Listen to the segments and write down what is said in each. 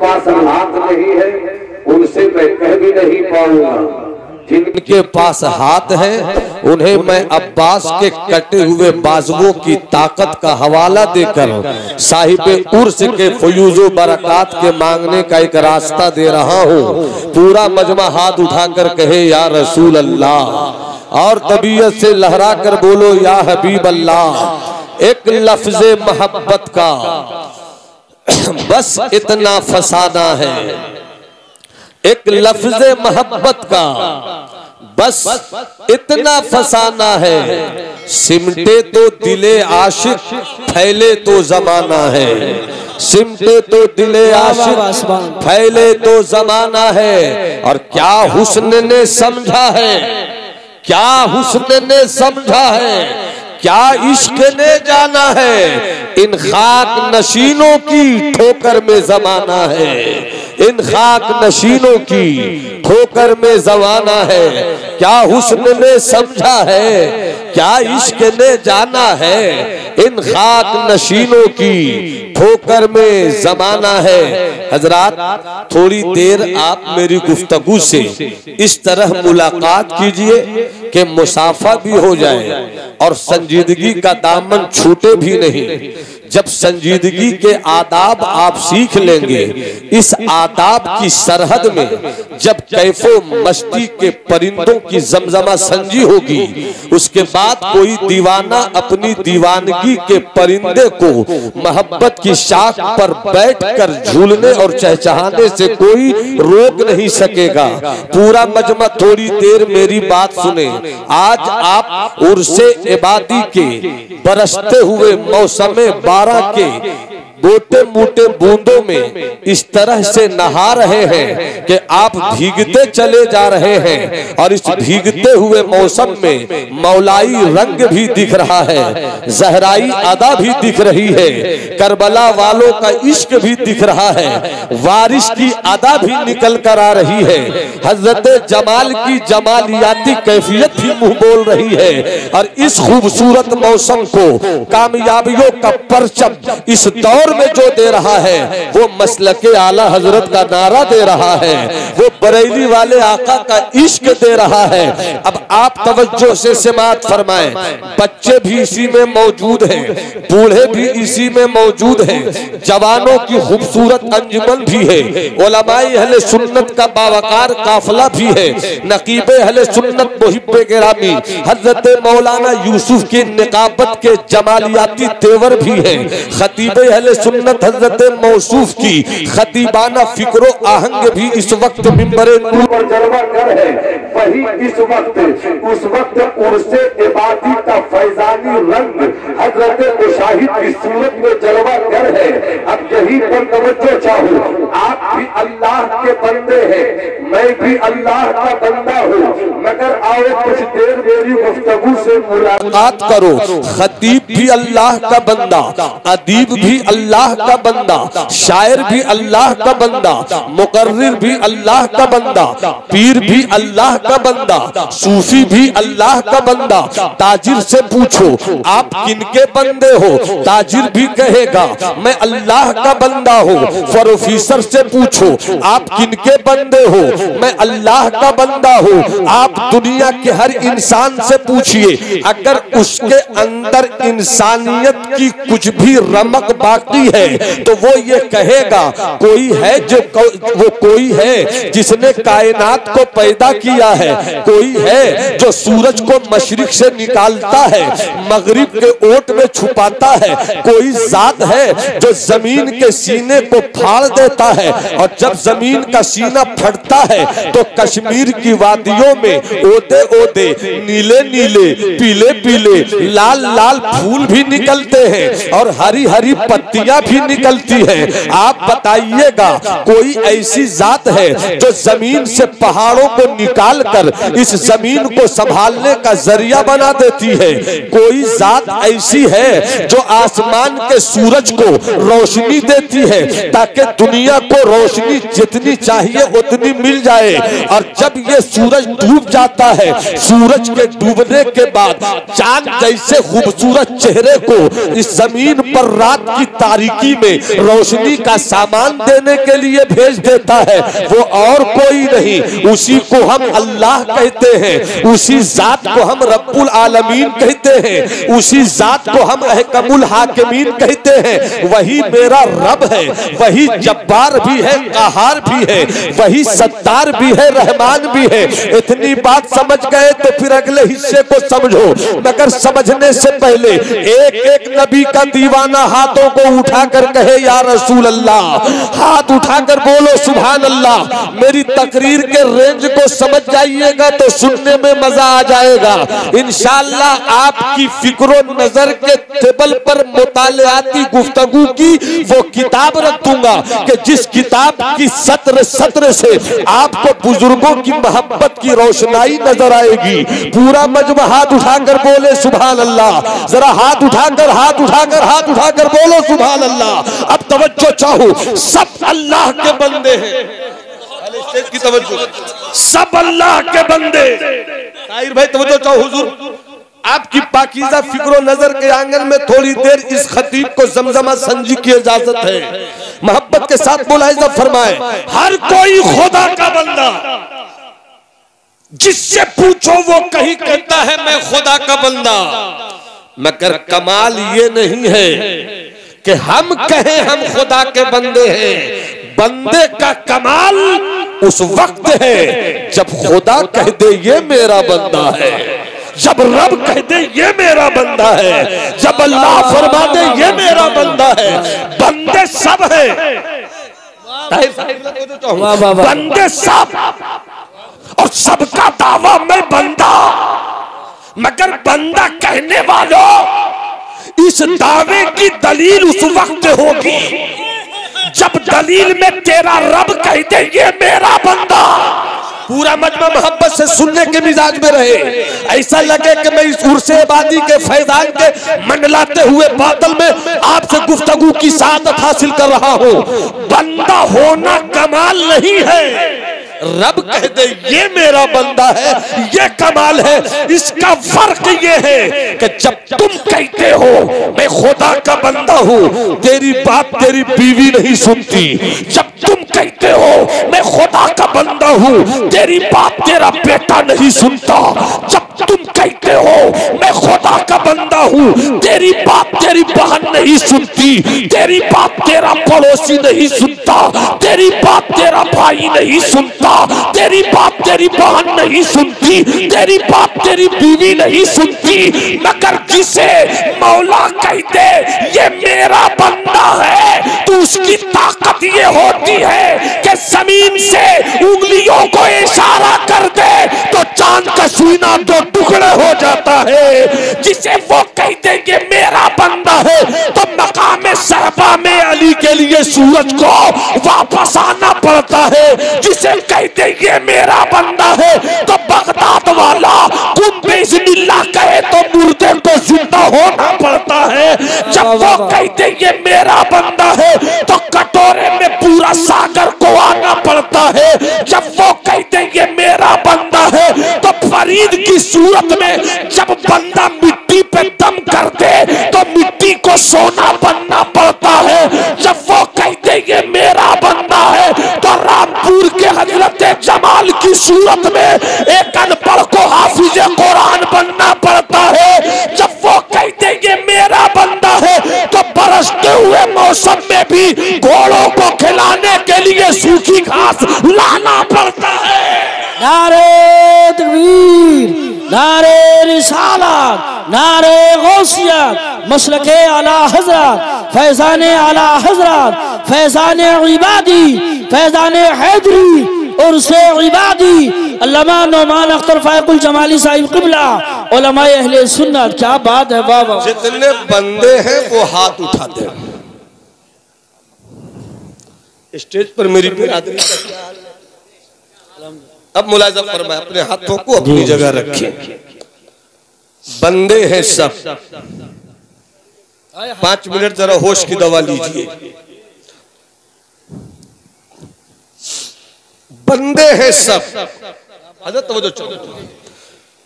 पास हाथ नहीं है उनसे मैं कह भी नहीं पाऊंगा। जिनके पास हाथ है उन्हें मैं अब्बास के कटे हुए बाजुओं की ताकत का हवाला देकर साहिब उर्स के फयूज़ो बरक़ात के मांगने का एक रास्ता दे रहा हूँ। पूरा मजमा हाथ उठाकर कहे या रसूल अल्लाह और तबीयत से लहरा कर बोलो या हबीब अल्लाह। एक लफ्ज़े मोहब्बत का बस इतना फसाना है, एक लफ्ज़े मोहब्बत का बस इतना फसाना है। सिमटे तो दिले आशिक फैले तो जमाना है, सिमटे तो दिले आशिक फैले तो जमाना है। और क्या हुस्न ने समझा है, क्या हुस्न ने समझा है, क्या इश्क ने जाना है। इन खाक नशीनों की ठोकर में जमाना है, इन खाक नशीनों की ठोकर में जमाना है। क्या हुस्न ने समझा है, क्या इश्क ने जाना है। इन खाक नशीनों की ठोकर में जमाना है। हजरात, थोड़ी देर आप मेरी गुफ्तगू से इस तरह मुलाकात कीजिए कि मुसाफा भी हो जाए और संजीदगी का दामन छूटे भी नहीं। जब संजीदगी के आदाब आप सीख लेंगे, इस आदाब की सरहद में जब कैफो मस्ती के परिंदों की जमजमा संजी होगी, उसके बाद कोई दीवाना अपनी दीवानगी के परिंदे को मोहब्बत की शाख पर बैठकर झूलने और चहचहाने से कोई रोक नहीं सकेगा। पूरा मजमा थोड़ी देर मेरी बात सुने। आज आप उर्से इबादी के बरसते हुए मौसमे बारह के मोटे मोटे बूंदों में इस तरह से नहा रहे हैं कि आप भीगते चले जा रहे हैं। और इस भीगते हुए मौसम में मौलाई रंग भी दिख रहा है, जहराई अदा भी दिख रही है, करबला वालों का इश्क भी दिख रहा है, वारिस की अदा भी निकल कर आ रही है, हजरत जमाल की जमालियाती कैफियत भी मुंह बोल रही है। और इस खूबसूरत मौसम को कामयाबियों का परचम इस दौर में जो दे रहा है वो मसलके आला हजरत का नारा दे रहा है, वो बरेली वाले आका का इश्क दे रहा है। अब आप तवज्जो से समाअत फरमाएं। बच्चे भी इसी में मौजूद हैं, बूढ़े भी इसी में मौजूद हैं, जवानों की खूबसूरत अंजुमन भी है, उलमाए अहले सुन्नत का बावकार काफिला भी है, नकीबे अहले सुन्नत मुहिब्बे गिरामी हजरत मौलाना यूसुफ की निकाबत के जमालियाती तेवर भी है, खतीबे अहले सुन्नत हजरत मौसूफ की खतीबाना फिक्रो आहंग भी इस वक्त मिंबरे नूर पर जलवा कर है। वही इस वक्त उस वक्त उर्से इबादी का फैजानी रंग हजरत मुशाहिद की सूरत में जलवा कर है। अब यही पर तवज्जो चाहो, आप भी अल्लाह के बंदे हैं, मैं भी अल्लाह का बंदा हूँ, मगर आओ कुछ देर मेरी गुफ्तगू से मुलाकात करो। खतीब भी अल्लाह का बंदा, अदीब भी अल्लाह का बंदा, शायर भी अल्लाह का बंदा, मुकर्रिर भी अल्लाह का बंदा, पीर भी अल्लाह का बंदा, सूफी भी अल्लाह का बंदा। ताजिर से पूछो आप किनके बंदे हो, ताजिर भी कहेगा मैं अल्लाह का बंदा हूँ। प्रोफेसर से पूछो आप किनके बंदे हो, मैं अल्लाह का बंदा हूँ। आप दुनिया के हर इंसान से पूछिए, अगर उसके अंदर इंसानियत की कुछ भी रमक बाकी है तो वो ये कहेगा कोई है जो वो कोई है जिसने कायनात को पैदा किया है, कोई है जो सूरज को मशरिक से निकालता है मगरिब के ओट में छुपाता है, कोई जात है जो जमीन के सीने को फाड़ देता है और जब जमीन का सीना फटता है तो कश्मीर की वादियों में ओदे ओदे नीले नीले पीले पीले लाल लाल फूल भी निकलते हैं और हरी हरी पत्तियां भी निकलती है। आप बताइएगा कोई ऐसी जात है जो जमीन से पहाड़ों को निकाल कर इस जमीन को संभालने का जरिया बना देती है, कोई जात ऐसी है जो आसमान के सूरज को रोशनी देती है ताकि दुनिया को रोशनी जितनी चाहिए उतनी मिल जाए। और जब ये सूरज डूब जाता है, सूरज के डूबने के बाद चांद जैसे खूबसूरत चेहरे को इस जमीन पर रात की तारीकी में रोशनी का सामान देने के लिए भेज देता है, वो और कोई नहीं, उसी को हम अल्लाह कहते हैं, उसी जात को हम रब्बुल आलमीन कहते हैं, उसी जात को हम अहकमुल हाकिमीन कहते हैं। वही मेरा रब है, वही जब्बार भी है, कहार भी है, वही सत्तार भी है, रहमान भी है। इतनी बात समझ गए तो फिर अगले हिस्से को समझो। मगर समझने से पहले एक एक नबी का दीवाना हाथों को उठाकर कहे या रसूल अल्लाह, हाथ उठाकर बोलो सुभान अल्लाह। मेरी तकरीर के रेंज को समझ जाइएगा तो सुनने में मजा आ जाएगा इंशाअल्लाह। आपकी फिक्रो नजर के टेबल पर मुतालियाती गुफ्तगू की वो किताब रख दूंगा कि जिस किताब की सत्र से आपको बुजुर्गों की मोहब्बत की रोशनाई नजर आएगी। पूरा मजमा हाथ उठाकर बोले सुभान अल्लाह, जरा हाथ उठाकर बोलो सुभान अल्लाह। अब तवज्जो चाहो, सब अल्लाह के बंदे हैं, स्टेज की तवज्जो, सब अल्लाह के बंदे। ताहिर भाई तवज्जो चाहो, हुजूर आपकी पाकीज़ा फिक्रो नजर के आंगन में थोड़ी देर इस खतीब को जमजमा संजी की इजाजत है। मोहब्बत के साथ मुलाहिजा फरमाए, हर कोई खुदा का बंदा, जिससे पूछो वो कहीं कहता है मैं खुदा का बंदा। मगर कमाल ये नहीं है कि हम कहें हम खुदा के बंदे हैं, बंदे का कमाल उस वक्त है जब खुदा कह दे ये मेरा बंदा है, जब रब कह दे ये मेरा बंदा है, जब अल्लाह फरमा दे ये मेरा बंदा है। बंदे सब है, बंदे सब, और सबका दावा मैं बंदा। मगर बंदा कहने वालों, इस दावे की दलील उस वक्त होगी जब दलील में तेरा रब कह दे ये मेरा बंदा। पूरा मजमा मोहब्बत से सुनने के मिजाज में रहे, ऐसा लगे कि मैं इस उर्से आबादी के फैजान के मंडलाते हुए बादल में आपसे गुफ्तगू की सादत हासिल कर रहा हूँ। बंदा होना कमाल नहीं है, रब कह दे ये मेरा बंदा है, ये कमाल है। इसका फर्क ये है कि जब तुम कहते हो मैं खुदा का बंदा हूँ, तेरी बात तेरी बीवी नहीं सुनती। जब तुम कहते हो मैं खुदा का बंदा हूँ, तेरी बात तेरा बेटा नहीं सुनता। जब तुम कहते हो मैं खुदा का बंदा हूँ, तेरी बात तेरी बहन नहीं सुनती, तेरी बात तेरा पड़ोसी नहीं सुनता, तेरी बात तेरा भाई नहीं सुनता, तेरी बात तेरी बहन नहीं सुनती, तेरी बात तेरी बीवी नहीं सुनती। मगर जिसे मौला कहते ये मेरा बंदा है, तो उसकी ताकत ये होती है कि जमीन से उंगलियों को इशारा कर दे तो चांद का सीना दो टुकड़े हो जाता है। जिसे वो कहते ये मेरा बंदा है, तो मकाम सहबा में अली के लिए सूरज को वापस आना पड़ता है। जिसे कहते ये मेरा बंदा है, तो बगदाद वाला कुन बिस्मिल्लाह कहे तो मुर्दे को जिंदा होना पड़ता है। जब वो कहते ये मेरा बंदा है, तो कटोरे में पूरा सागर को आना पड़ता है। जब वो कहते ये मेरा बंदा है, तो फरीद की सूरत में जब बंदा मिट्टी पे दम कर दे तो मिट्टी को सोना बनना पड़ता है। जब वो कहते ये मेरा बंदा है, तो रामपुर के हजरत जमाल की सूरत में एक अनपढ़ को हाफिज कुरान बनना पड़ता है। जब वो कहते ये मेरा बंदा है, तो बरसते हुए मौसम में भी घोड़ों को खिलाने के लिए सूखी घास लाना पड़ता है। नारे तकबीर, नारे रिसालत, नारे गौसियत, मसलके आला हजरत, फैजाने आला हजरत, फैजाने इबादी, फैजाने हैदरी और से इबादी अल्लामा नौमान अख्तर फायकुल जमाली साहिब क़िबला उलमाए अहले सुन्नत। क्या बात है बाबा। जितने बंदे हैं वो हाथ उठाते हैं। स्टेज पर मेरी बिरादरी का क्या हाल है? अब मुलाज़ा फरमाए, अपने हाथों को अपनी जगह रखें। बंदे हैं सब। 5 मिनट जरा होश की दवा लीजिए। बंदे हैं सब। हजरत तवज्जो चाहो,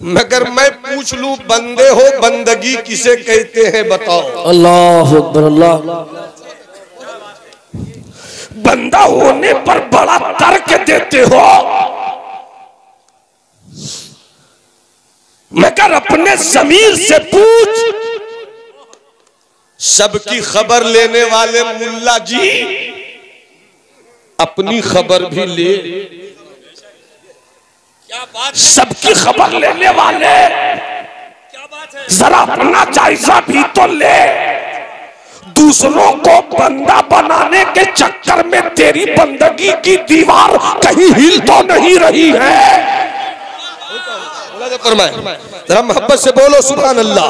मगर मैं पूछ लूं, बंदे हो, बंदगी किसे कहते हैं बताओ? अल्लाह अकबर अल्लाह। बंदा होने पर बड़ा तर्क देते हो, मगर अपने ज़मीर से पूछ। सबकी खबर लेने वाले मुल्ला जी अपनी खबर भी ले। सबकी खबर लेने वाले जरा अपना जायजा भी तो ले। दूसरों को बंदा बनाने के चक्कर में तेरी बंदगी की दीवार कहीं हिल तो नहीं रही है? जरा मोहब्बत से बोलो सुभान अल्लाह।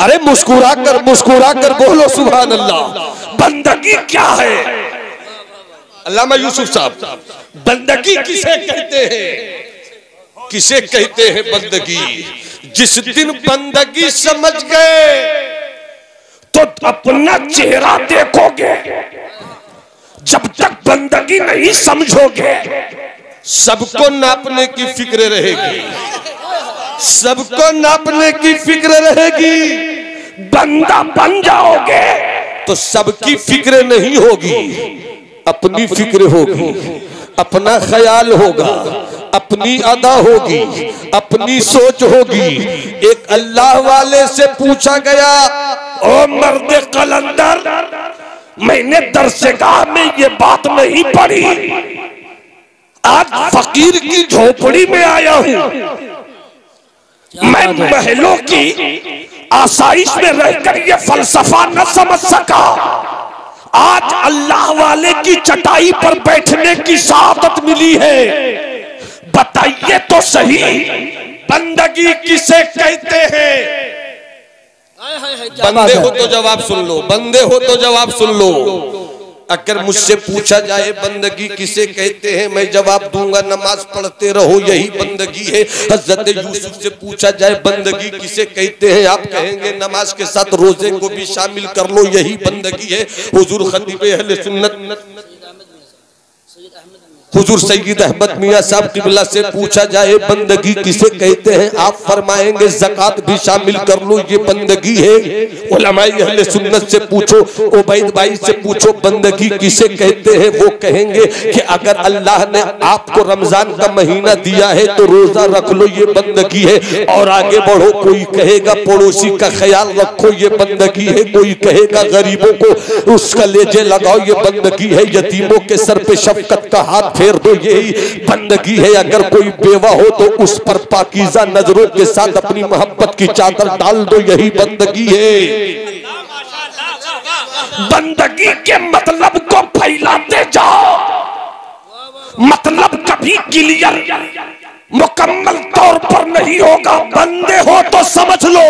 अरे मुस्कुरा कर बोलो सुभान अल्लाह। बंदगी क्या है? अल्लामा यूसुफ साहब, बंदगी किसे कहते हैं? किसे कहते हैं बंदगी? जिस दिन बंदगी समझ गए तो अपना चेहरा देखोगे। जब तक बंदगी नहीं समझोगे सबको नापने की फिक्र रहेगी, सबको नापने की फिक्र रहेगी। बंदा बन जाओगे तो सबकी फिक्र नहीं होगी, अपनी फिक्र होगी, अपना ख्याल होगा, अपनी अदा होगी, अपनी सोच होगी। एक अल्लाह वाले से पूछा गया, ओ मर्द कलंदर, मैंने दरसगाह में ये बात नहीं पढ़ी, आज फकीर की झोपड़ी में आया हूं। मैं महलों की आसाइश में रहकर ये फलसफा न समझ सका, आज अल्लाह वाले की चटाई पर बैठने की सादत मिली है। बताइए तो सही, बंदगी किसे कहते हैं? बंदे हो तो जवाब सुन लो, बंदे हो तो जवाब सुन लो। अगर मुझसे पूछा जाए बंदगी किसे कहते हैं, मैं जवाब दूंगा नमाज पढ़ते रहो यही बंदगी है। हजरत यूसुफ से पूछा जाए बंदगी किसे कहते हैं, आप कहेंगे नमाज के साथ रोजे को भी शामिल कर लो यही बंदगी है। हुजूर खतीब अहले सुन्नत हुजूर सैयद अहमद मियां साहब किबला से पूछा जाए बंदगी किसे कहते हैं, आप फरमाएंगे ज़कात भी शामिल कर लो ये बंदगी है। उलमाए अहले सुन्नत से पूछो, उबैद भाई से पूछो बंदगी किसे कहते हैं, वो कहेंगे कि अगर अल्लाह ने आपको रमजान का महीना दिया है तो रोजा रख लो ये बंदगी है। और आगे बढ़ो, कोई कहेगा पड़ोसी का ख्याल रखो ये बंदगी है, कोई कहेगा गरीबों को उसका लेजे लगाओ ये बंदगी है, यतीमों के सर पे शफकत का हाथ फेर दो यही बंदगी है। अगर कोई बेवा हो तो उस पर पाकीज़ा नजरों के साथ अपनी मोहब्बत की चादर डाल दो यही बंदगी है। बंदगी के मतलब को फैलाते जाओ, मतलब कभी क्लियर मुकम्मल तौर पर नहीं होगा। बंदे हो तो समझ लो,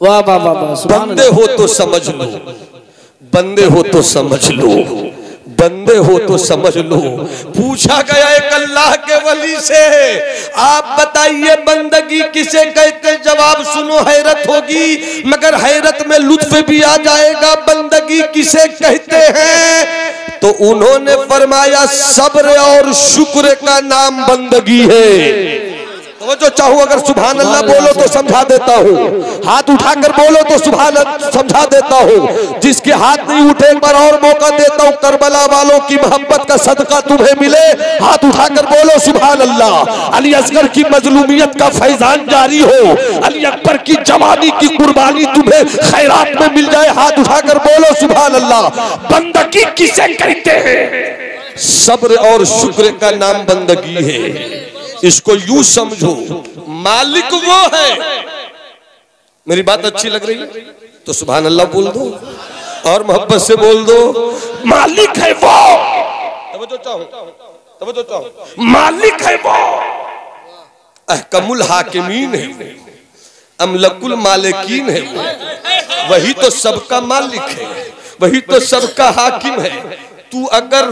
वाह वाह वाह, बंदे हो तो समझ लो, बंदे हो तो समझ लो, बंदे हो तो समझ लो। पूछा गया एक अल्लाह के वली से, आप बताइए बंदगी किसे कहते? जवाब सुनो, हैरत होगी मगर हैरत में लुत्फ भी आ जाएगा। बंदगी किसे कहते हैं? तो उन्होंने फरमाया सब्र और शुक्र का नाम बंदगी है। तो जो चाहूं अगर सुभान अल्लाह बोलो तो समझा देता हूँ, हाथ उठाकर बोलो तो सुभान समझा देता हूँ। जिसके हाथ नहीं उठे एक बार और मौका देता हूँ, करबला वालों की मोहब्बत का सदका तुम्हें मिले, हाथ उठाकर बोलो सुभान अल्लाह। अली असगर की मजलूमियत का फैजान जारी हो, अली अकबर की जवानी की कुर्बानी तुम्हें खैरात में मिल जाए, हाथ उठाकर बोलो सुभान अल्लाह। बंदगी किसे कहते हैं? सब्र और शुक्र का नाम बंदगी है। इसको यूं समझो, मालिक वो है। मेरी बात अच्छी लग रही है तो सुभान अल्लाह बोल दो और मोहब्बत से बोल दो, मालिक है वो। तवज्जो चाहो, मालिक है वो, अहकमुल हाकिमीन है वो, अमलकुल मालिकीन है वो, वही तो सबका मालिक है, वही तो सबका हाकिम है। तू अगर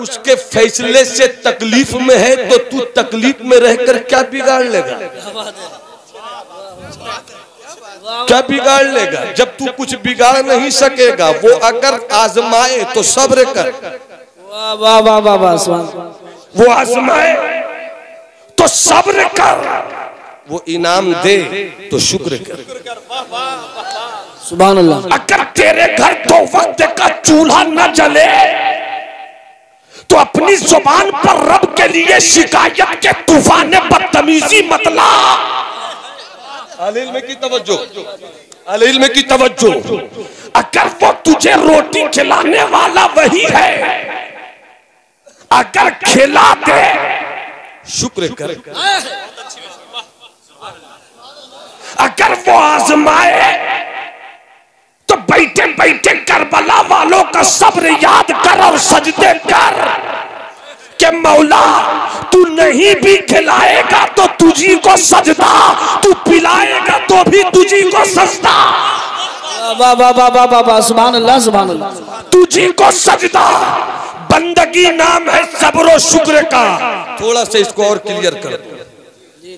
उसके फैसले से तकलीफ में है तो तू तकलीफ में रहकर क्या बिगाड़ लेगा? क्या बिगाड़ लेगा? जब तू कुछ बिगाड़ नहीं सकेगा, वो अगर आजमाए तो सब्र कर। वाह वाह वाह वाह वाह, वो आजमाए तो सब्र कर, वो इनाम दे तो शुक्र कर। सुभान अल्लाह। अगर तेरे घर 2 वक्त का चूल्हा न जले तो अपनी जुबान पर रब के लिए शिकायत के तूफान बदतमीजी मत ला। अल-इल्म की तवज्जो, अल-इल्म की तवज्जो। अगर वो तुझे रोटी खिलाने वाला वही है, अगर खिला दे शुक्र कर। अगर वो आजमाए तो बैठे बैठे करबला वालों का सब्र याद कर और सजदे कर कि मौला तू नहीं भी खिलाएगा तो तुझी को सजदा, तू पिलाएगा तो भी तुझी को सजदा। वाह वाह वाह वाह वाह, सुभान अल्लाह सुभान अल्लाह। तुझी को सजदा। बंदगी नाम है सब्र और शुक्र का। थोड़ा सा इसको और क्लियर कर,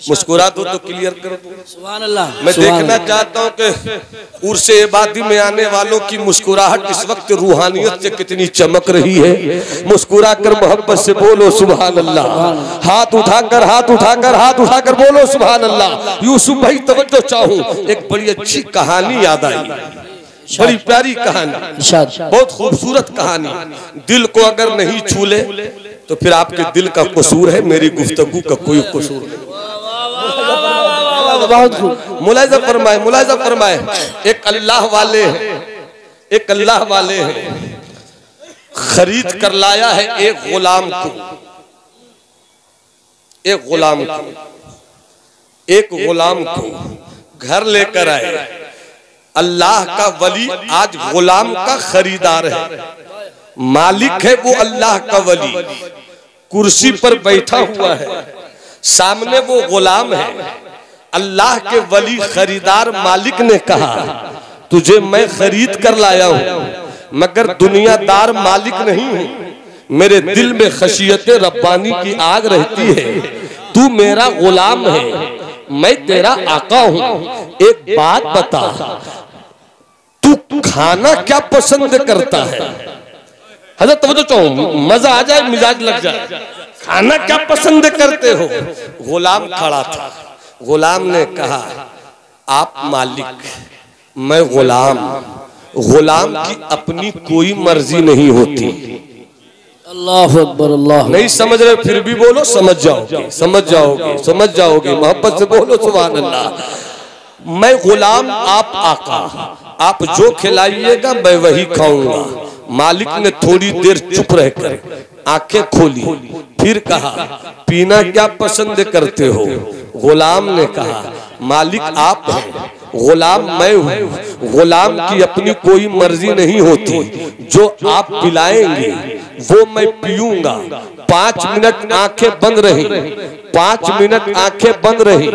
मुस्कुरा दो तो क्लियर कर दो। सुभान अल्लाह। मैं देखना चाहता हूँ कि उर्से इबादी में आने वालों की मुस्कुराहट इस वक्त रूहानियत से कितनी चमक रही है। मुस्कुरा कर मोहब्बत से बोलो सुभान अल्लाह। हाथ उठाकर हाथ उठाकर हाथ उठाकर बोलो सुभान अल्लाह। यूसुफ भाई तवज्जो चाहूँ, एक बड़ी अच्छी कहानी याद आई, बड़ी प्यारी कहानी, बहुत खूबसूरत कहानी। दिल को अगर नहीं छू ले तो फिर आपके दिल का कसूर है, मेरी गुफ्तगू का कोई कसूर नहीं। मुलाहिजा फरमाए, मुलाहिजा फरमाए। एक अल्लाह वाले हैं, एक अल्लाह वाले हैं, खरीद कर लाया है एक गुलाम को, एक गुलाम को, एक गुलाम को घर लेकर आए। अल्लाह का वली आज गुलाम का खरीदार है, मालिक है वो अल्लाह का वली, कुर्सी पर बैठा हुआ है, सामने वो गुलाम है। अल्लाह के वली खरीदार मालिक ने कहा तुझे मैं खरीद कर लाया हूं मगर दुनियादार मालिक नहीं हूं, मेरे दिल में खशियत रब्बानी की आग रहती है, तू मेरा गुलाम है, मैं तेरा आका हूं। एक बात बता, तू खाना क्या पसंद करता है? हजरत तवज्जो चाहूं, मजा आ जाए, मिजाज लग जाए। खाना क्या पसंद करते हो? गुलाम खड़ा था, गुलाम ने कहा आप मालिक, मैं गुलाम। गुलाम की अपनी कोई मर्जी नहीं होती। अल्लाह अकबर, अल्लाह। नहीं समझ रहे फिर भी बोलो, समझ जाओगे, समझ जाओगे, समझ जाओगे। मोहब्बत से बोलो सुभान अल्लाह। मैं गुलाम, आप आका, आप जो खिलाइएगा मैं वही खाऊंगा। मालिक ने थोड़ी देर चुप रहकर आंखें खोली, फिर कहा पीना क्या पसंद करते हो? गुलाम ने कहा मालिक आप हैं, गुलाम मैं हूँ। गुलाम की अपनी कोई मर्जी नहीं होती, जो आप पिलाएंगे वो मैं पीऊंगा। 5 मिनट आंखें बंद रही, 5 मिनट आंखें बंद रही,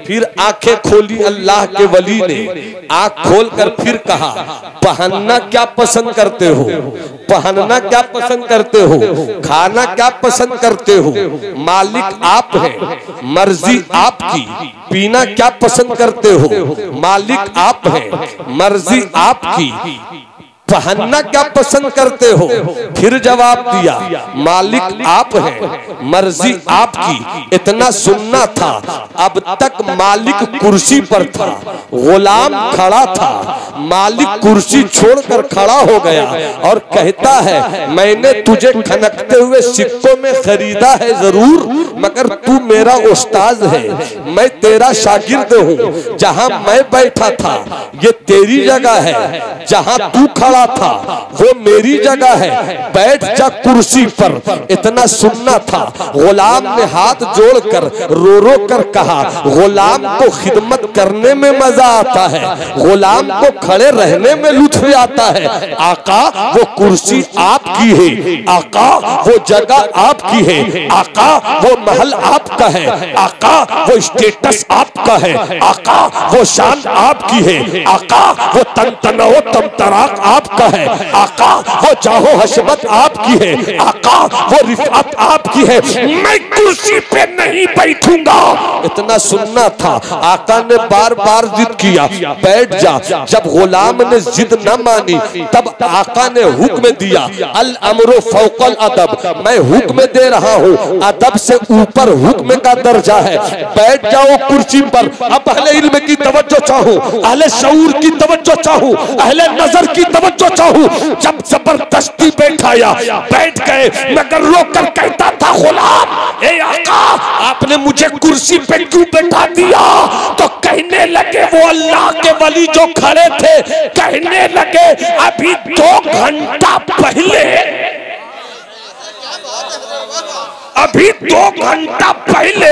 फिर आंखें खोली अल्लाह के वली ने। आंख खोलकर फिर कहा पहनना क्या पसंद करते हो? पहनना क्या पसंद करते हो? खाना क्या पसंद करते हो? मालिक आप हैं, मर्जी आपकी। पीना क्या पसंद करते हो? मालिक आप हैं, मर्जी आपकी। पहनना क्या पसंद करते हो? फिर जवाब दिया मालिक आप हैं, मर्जी आपकी। इतना सुनना था, अब तक मालिक कुर्सी पर था, गुलाम खड़ा था। मालिक कुर्सी छोड़कर खड़ा हो गया और कहता है मैंने तुझे खनकते हुए सिक्कों में खरीदा है जरूर, मगर तू मेरा उस्ताद है, मैं तेरा शागिर्द हूँ। जहाँ मैं बैठा था ये तेरी जगह है, जहाँ तू खड़ा था वो मेरी जगह है, बैठ जा कुर्सी पर। इतना सुनना था। गुलाम ने हाथ जोड़कर रो रो कर कहा गुलाम को खिदमत करने में मजा आता है, गुलाम को खड़े रहने में लुत्फ आता है। आका वो कुर्सी आपकी है, आका वो जगह आपकी है, आका वो महल आपका है, आका वो स्टेटस आपका है, आका वो शान आपकी है, आका वो तन तनाव तमतराक आपका है। आका वो जाहो हशमत आपकी है, आका वो रिफात आपकी है, मैं कुर्सी पे नहीं बैठूंगा। इतना सुनना था। आका ने बार बार जिद किया, बैठ जा। जब गुलाम ने जिद न मानी तब आका ने हुक्म दिया, अल अमरो फौकल अदब, मैं हुक्म दे रहा हूँ, अदब से ऊपर हुक्म का दर्जा है। बैठ जाओ कुर्सी पर। अब अहले इल्म की तवज्जो चाहूं, अहले शऊर की तवज्जो चाहूं, अहले नजर की तवज्जो चाहूं। जब जबरदस्ती बैठाया, बैठ गए, मगर रोकर कहता था, गुलाम ए आका आपने मुझे कुर्सी पे क्यों बैठा दिया? तो कहने लगे वो अल्लाह के वली जो खड़े थे, कहने लगे अभी 2 घंटा पहले, अभी 2 घंटा पहले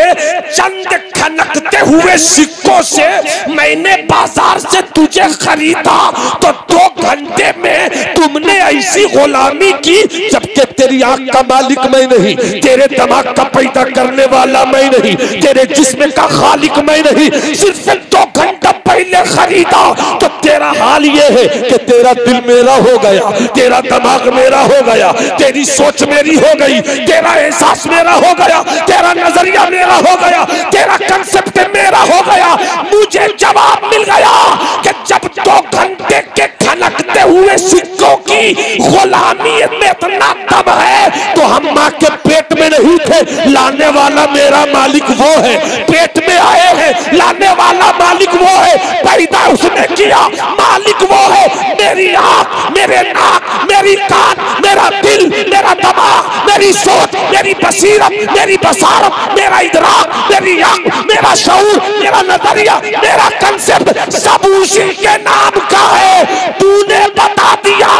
चंद खनकते हुए सिक्कों से मैंने बाजार से तुझे खरीदा, तो 2 घंटे में तुमने ऐसी गुलामी की, जबकि तेरी आंख का मालिक मैं नहीं, तेरे दिमाग का पैदा करने वाला मैं नहीं, तेरे जिस्म का खालिक मैं नहीं, सिर्फ 2 घंटा पहले खरीदा। तो तेरा हाल ये है कि तेरा दिल मेरा हो गया, तेरा दिमाग मेरा हो गया, तेरी सोच मेरी हो गई, तेरा एहसास मेरा हो गया, तेरा नजरिया मेरा हो गया, तेरा कंसेप्ट मेरा हो गया। मुझे जवाब मिल गया कि जब 2 घंटे के खनकते हुए सिक्कों की गुलामी में इतना दम है, तो हम माँ के पेट में नहीं थे, लाने वाला मेरा मालिक वो है। पेट में आए हैं, लाने वाला मालिक वो है, पैदा उसने किया, मालिक वो है। मेरी आँख, मेरे नाक, मेरी कान, मेरा दिल, मेरा दिमाग, मेरी सोच, मेरी बसीरत, मेरी बसारत, मेरा इदराक, मेरी आँख, मेरा शऊर, मेरा नजरिया, मेरा कंसेप्ट सब उसी के नाम का है। तूने बता दिया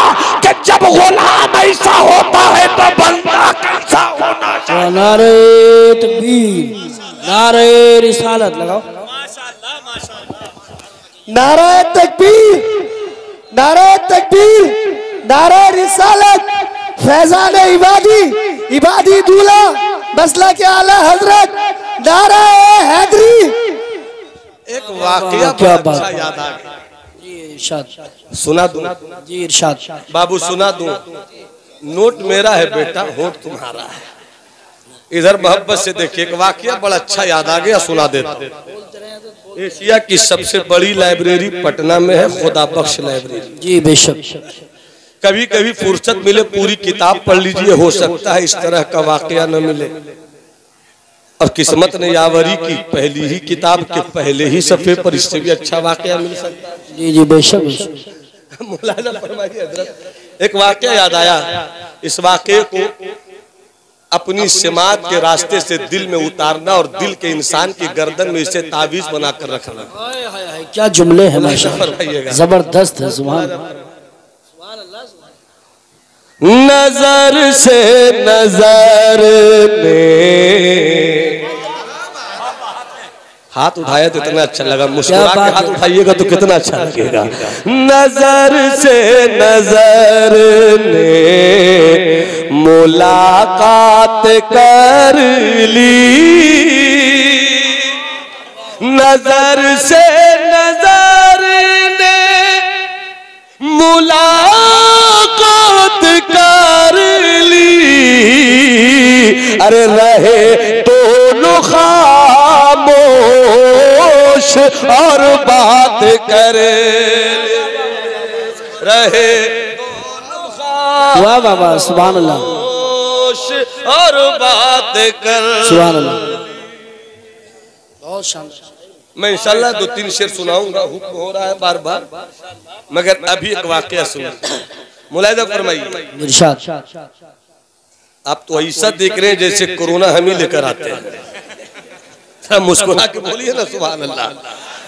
कि जब गुलाम ऐसा होता है तो बंदा कैसा होना चाहिए। नारे तकबीर, नारे रिसालत लगाओ। नारे तकबीर, नारे तकबीर, नारे रिसालत, फैजान इबादी, इबादी दूल्हा, मसला के आला हजरत, नारे हैदरी। एक वाकया क्या बड़ा बात अच्छा याद आ गया, जी इरशाद, सुना दूं? जी इरशाद। बाबू सुना दूं? नोट मेरा है बेटा, होठ तुम्हारा है। इधर मोहब्बत से देखिए, एक वाकया बड़ा अच्छा याद आ गया, सुना देता हूं। एशिया की सबसे बड़ी लाइब्रेरी पटना में है, खुदा बख्श लाइब्रेरी। जी बेशक। कभी कभी फुर्सत मिले पूरी किताब पढ़ लीजिए, हो सकता है इस तरह का वाकया न मिले। और किस्मत ने यावरी की, पहली ही किताब के पहले ही सफे पर इससे भी अच्छा वाकया मिल सकता है। जी जी बेशक। मुलाहिजा फरमाइए हजरत, एक वाकया याद आया। इस वाकये को अपनी सिमात के रास्ते से दिल में उतारना और दिल के इंसान की गर्दन में इसे तावीज बनाकर रखना। क्या जुमले हैं माशाअल्लाह, जबरदस्त है। सुभान नजर से नजर ने हाथ उठाया तो इतना अच्छा लगा, मुस्कुरा के हाथ उठाइएगा तो कितना अच्छा लगेगा। नजर से नजर ने मुलाकात कर ली, नजर से नजर ने मुलाकात कर ली, अरे रहे दोनों खामोश और बात करे, रहे वाह वाह वाह, सुभान अल्लाह, और बात कर। सुभान अल्लाह, बहुत शानदार। मैं इंशाल्लाह 2-3 शेर सुनाऊंगा, हुक्म हो रहा है बार बार, मगर अभी एक वाकया सुनो, मुलाहिजा फरमाइए। इरशाद। आप तो ऐसा देख रहे हैं जैसे कोरोना हम ही लेकर आते हैं। मुस्कुरा के बोलिए ना सुभान अल्लाह।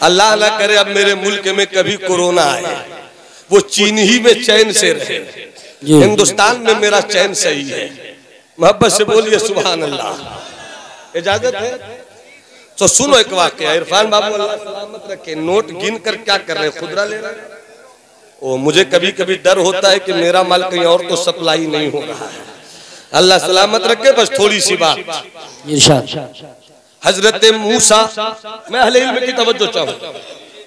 अल्लाह ना करे अब मेरे मुल्क में कभी कोरोना आए, वो चीन ही में चैन से रहे, हिंदुस्तान में मेरा चैन सही है। मोहब्बत से बोलिए सुभान अल्लाह। इजाजत है तो सुनो एक वाकया। इरफान बाबू अल्लाह सलामत रखे, नोट गिन कर क्या कर रहे हैं, खुदरा ले रहे हैं। ओ मुझे कभी कभी डर होता है कि मेरा माल कहीं और तो सप्लाई नहीं हो रहा है। अल्लाह सलामत रखे। बस थोड़ी सी बात, इरशाद। हजरत मूसा, मैं अहले इल्म की तवज्जो चाहूँ,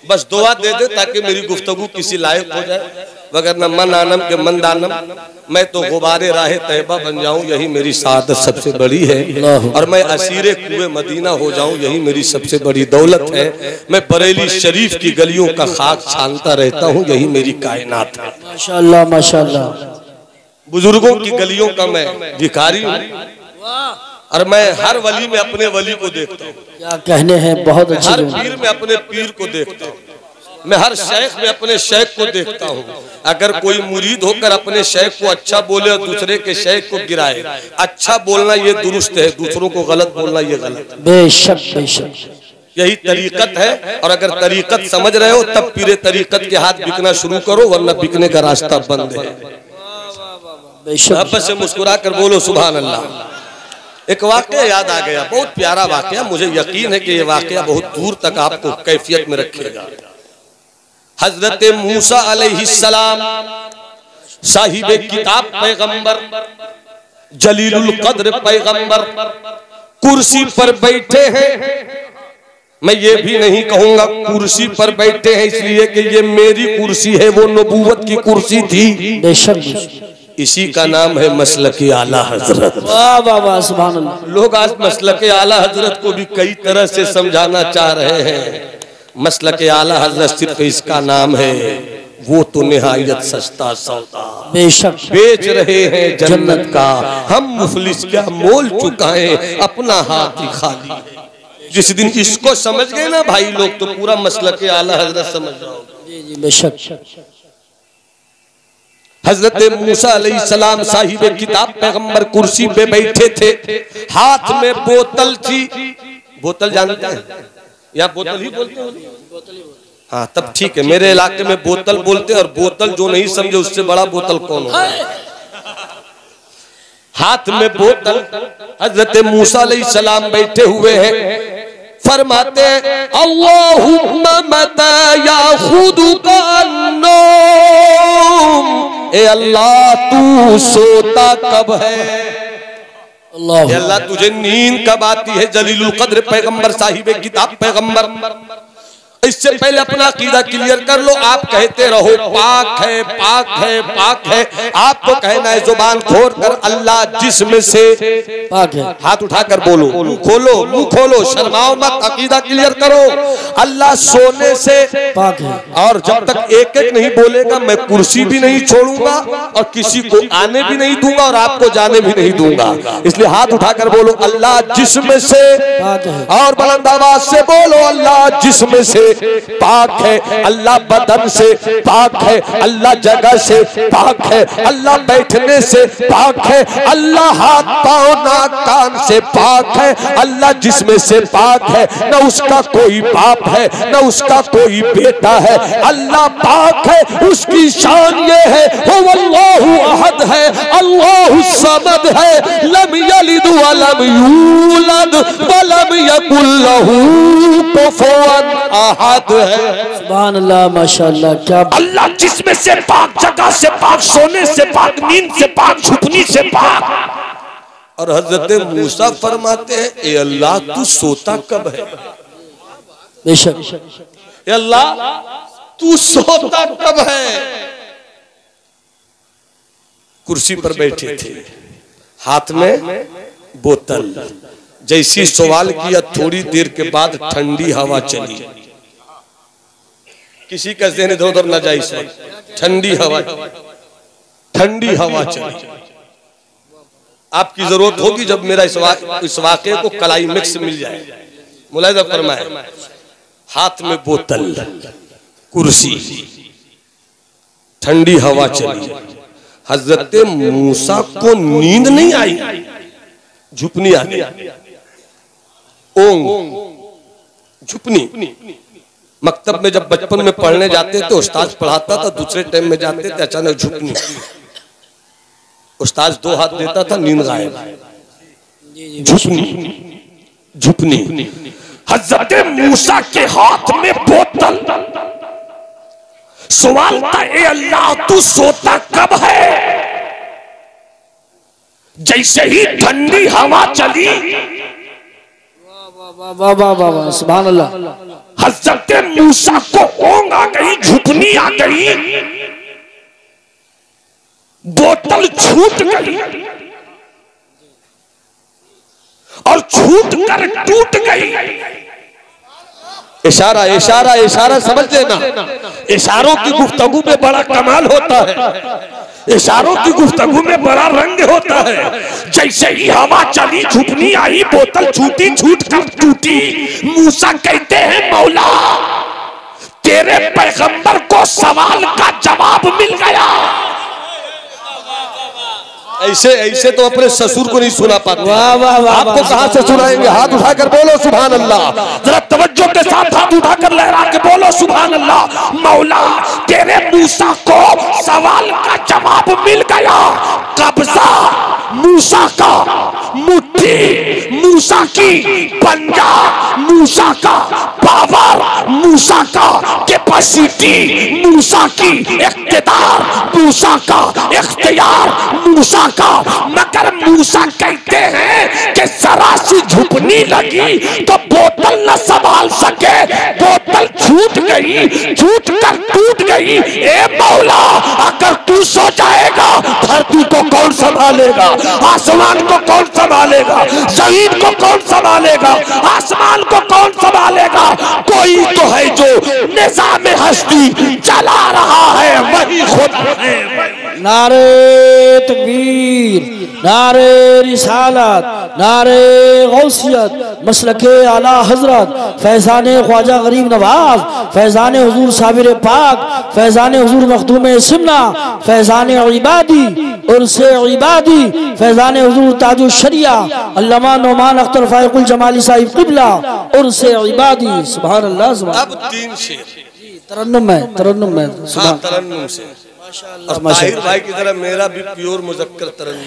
बस दुआ दे दे ताकि मेरी गुफ्तगू किसी लायक हो जाए, वगरना मन आनम के मंदानम, मैं तो गुबारे राहे तैयबा बन जाऊं, यही मेरी सादत सबसे बड़ी है। और मैं असीरे कुएं मदीना हो जाऊं, यही मेरी सबसे बड़ी दौलत है। मैं बरेली शरीफ की गलियों का खाक छानता रहता हूं, यही मेरी कायनात है। माशाअल्लाह माशाअल्लाह। बुजुर्गों की गलियों का मैं भिखारी हूँ, और मैं हर वली में अपने वली को देखता हूँ। क्या कहने हैं, बहुत अच्छे। हर पीर में अपने पीर को देखता हूँ, मैं हर शेख में अपने शेख को देखता हूँ। अगर कोई मुरीद होकर अपने शेख को अच्छा बोले और दूसरे के शेख को गिराए, अच्छा बोलना ये दुरुस्त है, दूसरों को गलत बोलना ये गलत है। बेशक बेशक, यही तरीकत है। और अगर तरीकत समझ रहे हो तब पीरे तरीकत के हाथ बिकना शुरू करो, वरना बिकने का रास्ता बंद है। बेशक से मुस्कुरा कर बोलो सुभान अल्लाह। एक वाकया याद आ गया, बहुत प्यारा वाकया, मुझे यकीन है कि ये वाकया बहुत दूर तक आपको कैफियत में रखेगा। हजरत मूसा अलैहिस्सलाम साहिबे किताब पैगंबर, जलीलुल कद्र पैगंबर कुर्सी पर बैठे हैं। मैं ये भी नहीं कहूंगा कुर्सी पर बैठे हैं इसलिए कि ये मेरी कुर्सी है, वो नबूवत की कुर्सी थी। बेशक, इसी का नाम है मसलके आला हजरत। वाह वाह वाह सुभान अल्लाह। लोग आज मसलके आला हजरत को भी कई तरह से समझाना चाह रहे हैं। मसलके आला हजरत सिर्फ इसका नाम है, वो तो निहायत सस्ता सौदा बेशक बेच रहे हैं जन्नत का, हम मुफलिस क्या मोल चुकाएं, अपना हाथ ही खाली। जिस दिन इसको समझ गए ना भाई लोग, तो पूरा मसलके आला हजरत समझ जाओगे। जी जी बेशक। हजरत मूसा अलैहिस्सलाम साहिबे किताब पैगंबर कुर्सी पे बैठे थे, हाथ में बोतल थी। बोतल जानते हैं या बोतल ही बोलते हैं? हाँ तब ठीक है, मेरे इलाके में बोतल बोलते हैं, और बोतल जो नहीं समझे उससे बड़ा बोतल कौन हो। हाथ में बोतल, हजरत मूसा अलैहिस्सलाम बैठे हुए हैं, फरमाते अल्लाहुम्मा मता याखुदुका अन्नौम, ए अल्लाह तू सोता कब है? अल्लाह तुझे नींद कब आती है? जलीलुल कद्र पैगंबर साहिबे किताब पैगंबर। इससे पहले अपना अकीदा क्लियर कर लो। आप कहते रहो पाक है पाक है पाक है, आपको कहना है जुबान खोल कर अल्लाह जिस्म से पाक है। हाथ उठाकर बोलो, मुंह खोलो, मुंह खोलो, शर्माओ मत, अकीदा क्लियर करो। अल्लाह सोने से पाक है। और जब तक एक एक नहीं बोलेगा मैं कुर्सी भी नहीं छोड़ूंगा, और किसी को आने भी नहीं दूंगा, और आपको जाने भी नहीं दूंगा। इसलिए हाथ उठाकर बोलो अल्लाह जिस्म से पाक है। और बुलंद आवाज से बोलो अल्लाह जिस्म से पाक है, अल्लाह बदन से पाक है, अल्लाह जगह से पाक है, अल्लाह बैठने से पाक है, अल्लाह हाथ पांव नाक कान से पाक है, अल्लाह जिस्म से पाक है, न उसका कोई बाप है न उसका कोई बेटा है, अल्लाह पाक है। उसकी शान ये है हुवल्लाहु अहद है, अल्लाहु समद है, लम यलिद व लम यूलद व लम यकुल लहू कुफुवन अहद है। सुभान अल्लाह माशाअल्लाह। क्या अल्लाह जिस्म से पाक, जगह से पाक, सोने से पाक, नींद से पाक, छुपनी से पाक। और हजरत मूसा फरमाते हैं ए अल्लाह तू सोता कब है? बेशक, ए अल्लाह तू सोता कब है? कुर्सी पर बैठे थे, हाथ में बोतल। जैसी सवाल किया थोड़ी देर के बाद ठंडी हवा चली। किसी का ज़हन इधर उधर न जाए, इस वक्त ठंडी हवा चली। आपकी जरूरत होगी जब मेरा इस वाक़े को क्लाइमेक्स मिल जाए। मुलाहिज़ा फरमाए, हाथ में बोतल, कुर्सी, ठंडी हवा चली। हजरत मूसा को नींद नहीं आई, झुपनी आ गई। ओंग झुपनी। मकतब में जब बचपन में पढ़ने जाते थे, उस्ताद पढ़ाता था, दूसरे टाइम में जाते थे, अचानक झुपनी। उस्ताद 2 हाथ देता था, नींद गायब। झुपनी। हजरत मूसा के हाथ में बोतल। सवाल था ए अल्लाह तू सोता कब है? जैसे ही ठंडी हवा चली, वाह वाह वाह वाह सुभान अल्लाह। हजरत मूसा को ओंग आ गई, झुपनी आ गई। बोतल छूट गई और छूट कर टूट गई। इशारा इशारा इशारा समझ लेना, इशारों की गुफ्तगू में बड़ा कमाल होता है, इशारों की गुफ्तगू में बड़ा रंग होता है। जैसे ही हवा चली झुकनी आई, बोतल छूटी छूट कर टूटी। मूसा कहते हैं मौला तेरे पैगंबर को सवाल का जवाब मिल गया। ऐसे ऐसे तो अपने ससुर को नहीं सुना पाते। वाह वाह वाह, आपको कहां से सुनाएंगे? हाथ उठाकर बोलो सुभान अल्लाह, जरा तवज्जो के साथ हाथ उठाकर लहरा के बोलो सुभान अल्लाह। मौला तेरे मूसा को सवाल का जवाब मिल गया। कब्जा मूसा का, मुट्ठी मूसा की, पंजा मूसा का, पावर मूसा का, कैपेसिटी मूसा की, इख्तियार मूसा का, इख्तियार मूसा का। मगर मूसा कहते हैं कि जरा सी झुकनी लगी तो बोतल न संभाल सके, बोतल छूट गई, छूट कर टूट गई। ए मौला अगर तू सो जाएगा धरती को कौन संभालेगा? आसमान को कौन संभालेगा? जमीन को कौन संभालेगा? आसमान को कौन संभालेगा? कोई तो है जो निजाम हस्ती चला रहा है, वही खुदा है। नारे तकबीर, नारे रिसालत, नारे गौसियत, मसलके आला हजरत, फैजाने ख्वाजा गरीब नवाज, फैजाने हुजूर साबिर पाक, फैजाने हुजूर मखदूम सिमना, फैजाने इबादी उर्से इबादी, फैजाने हुजूर ताजुल शरिया अल्लामा नौमान अख्तर फायकुल जमाली साहिब क़िबला उर्से इबादी। सुभान अल्लाह सुभान। अब 3 शेर तरन्नुम है, तरन्नुम है। हाँ, तरन्नुम से। और ताहिर भाई की तरह मेरा भी प्योर मुज़क्कर तरन्नुम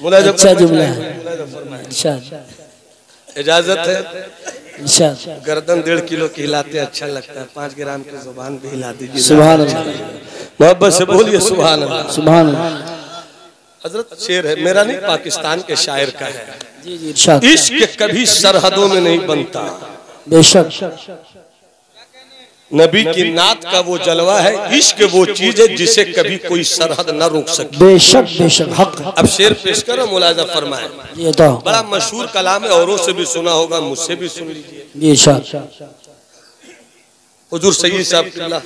है। अच्छा जुमला है, अच्छा इजाजत है। अच्छा गर्दन 1.5 किलो की हिलाते अच्छा लगता है, 5 ग्राम की जुबान भी हिला दीजिए। सुभान अल्लाह, मोहब्बत से बोलिए सुभान अल्लाह। सुभान अल्लाह। हजरत शेर है मेरा नहीं, पाकिस्तान के शायर का है। जी जी इरशाद। इश्क कभी सरहदों में नहीं बनता, बेशक नबी की नात का वो जलवा है। इश्क वो चीज है जिसे कभी कोई सरहद न रोक सके। बेशक बेशक हक। अब शेर पेश करो, मुलाजा फरमाए। ये तो बड़ा मशहूर कलाम है, औरों से भी सुना होगा, मुझसे भी सुन लीजिए। ये इरशाद। हुजूर सैयद साहब किबला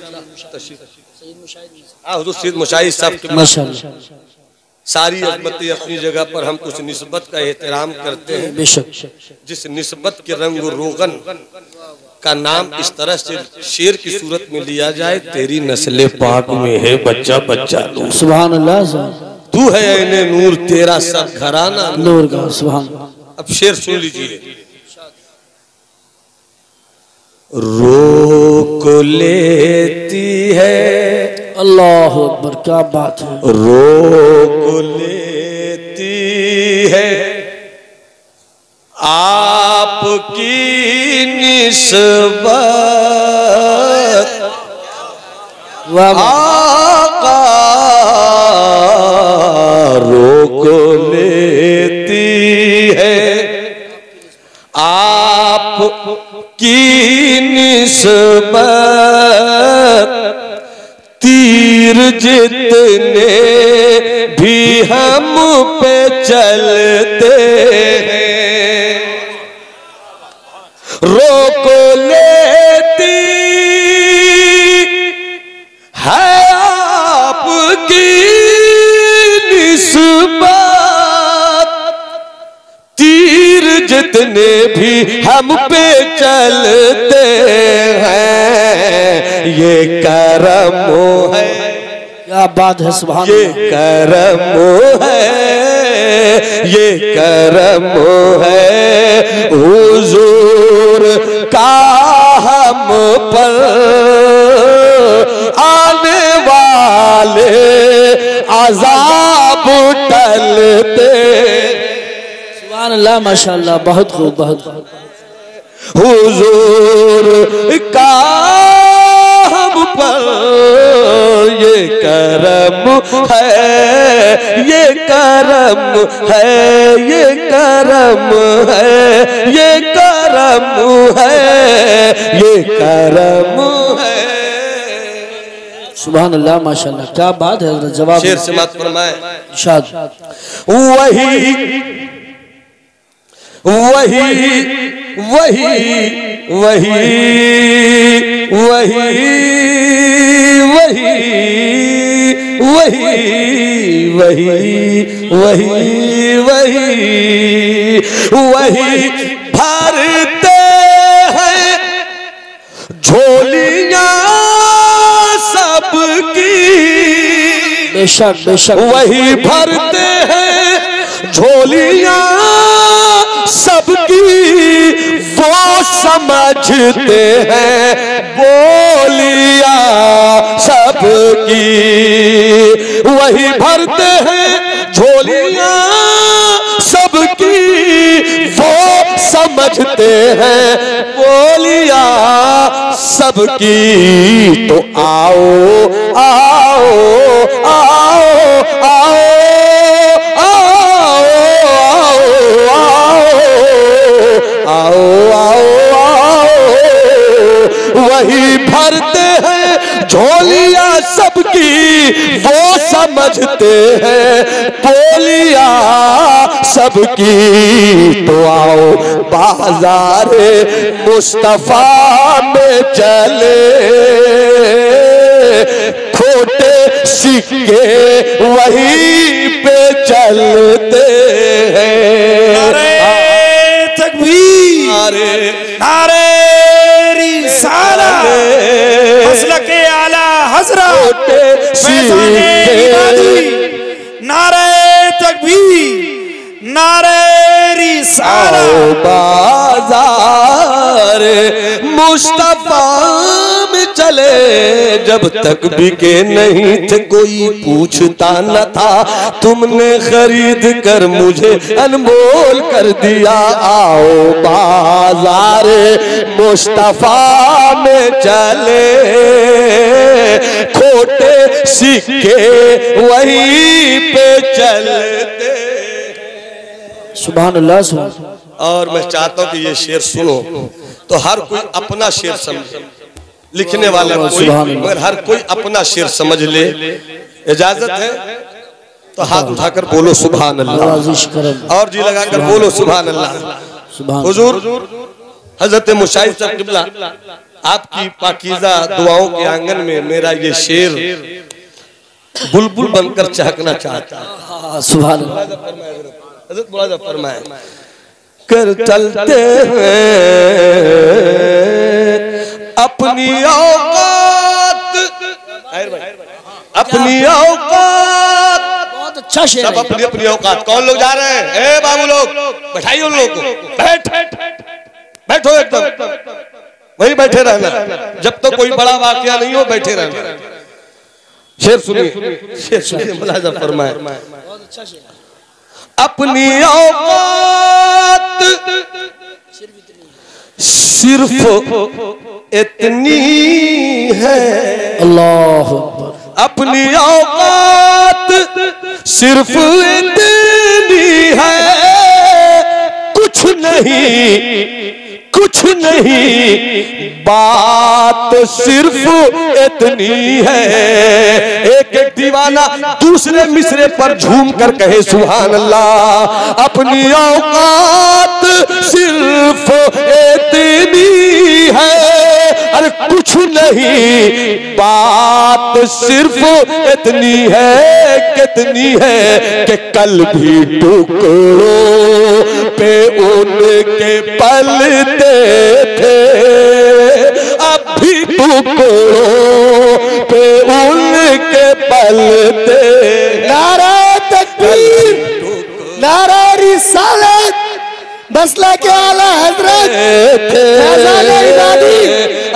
हुजूर सैयद मुशाहिद साहब किबला माशाअल्लाह। सारी अज़मतें अपनी जगह पर, हम कुछ निस्बत का एहतराम करते हैं। बेशक जिस निस्बत के रंग रोगन का नाम इस तरह से शेर की सूरत में लिया जाए, तेरी नस्ले पाक में है बच्चा बच्चा नूर। सुभान अल्लाह, सुभान तू है ऐने नूर, तेरा सब घराना नूर का। सुभान। अब शेर सुन लीजिए। रोक लेती है, अल्लाह अकबर, क्या बात है। रोक लेती है आपकी निस्बत, आका रोक लेती है आपकी निस्बत, तीर जितने भी हम पे चलते हैं, रोक लेती है आपकी निस्बत, तीर जितने भी हम पे चलते हैं, ये करम है। क्या बात है। सुभान ये अल्लाह। करम है, ये करम है हुजूर का हम पर आने वाले अज़ाब टलते। सुभान अल्लाह, माशाअल्लाह, बहुत खूब, बहुत खूब। हुजूर का हम पर ये करम है, ये करम है, ये करम है, ये करम है, ये करम है। सुभान अल्लाह माशाअल्लाह, क्या बात है हजरत। जवाब शेर से बात फरमाए। इरशाद। वही वही वही वही वही वही वही वही वही वही भरते हैं झोलियां सबकी, बेशक बेशक वही भरते हैं झोलियां सबकी, वो समझते हैं बोलियां सबकी, वही भरते हैं झोलियां सबकी, वो समझते हैं बोलियां सबकी। तो आओ आओ आओ आओ आओ आओ आओ, वही भरते हैं झोलियां सबकी, वो समझते हैं बोलियां सबकी। तो आओ बाज़ारे मुस्तफा में चले, खोटे सिक्के वहीं पे चलते हैं। नारे रिसालत, मसलके आला हज़रत, फैज़ाने इबादी, नारे तकबीर, नारे रिसालत। बाज़ार मुस्तफा में चले, जब तक बिके नहीं थे कोई पूछता न था, तुमने खरीद कर मुझे अनमोल कर दिया। आओ बाज़ार मुस्तफा में चले, खोटे सिक्के वहीं पे चलते। सुभान अल्लाह सुभान। और मैं चाहता हूं कि ये शेर सुनो तो हर कोई अपना शेर समझे, लिखने वाला कोई, मगर हर कोई अपना शेर समझ ले। इजाजत है तो हाथ उठाकर बोलो सुभान अल्लाह, और जी लगाकर बोलो सुभान अल्लाह। हुजूर हजरत मुशाहिद साहब किबला आपकी पाकीज़ा दुआओं के आंगन में मेरा ये शेर बुलबुल बनकर चहकना चाहता है। सुभान अल्लाह। हजरत मुलाज़ा फरमाए, कर चलते हैं अपनी औकात, अपनी औकात, बहुत अच्छा शेर सब अपनी अपनी औकात। कौन लोग जा रहे हैं? ए बाबू लोग बैठाइए उन लोगों को, बैठो एकदम वही बैठे रहना, जब तक कोई बड़ा वाकया नहीं हो बैठे रहना। शेर सुनिए, शेर सुनिए। मुलाज़ा फरमाए, बहुत अच्छा शेर। अपनी औकात सिर्फ इतनी है, अल्लाह, अपनी औकात सिर्फ इतनी है, कुछ नहीं कुछ नहीं, बात सिर्फ इतनी है। एक एक दीवाना दूसरे मिसरे पर झूम कर कहे सुभान अल्लाह। अपनी औकात सिर्फ इतनी है, अरे कुछ नहीं, बात सिर्फ इतनी है, कितनी है कि कल भी टुकड़ों पे उनके पलते थे, अब भी टुकड़ों पे उनके पलते। नारा तकबीर, नारा रिसालत, मसलके आला हज़रत, फैज़ाने इबादी,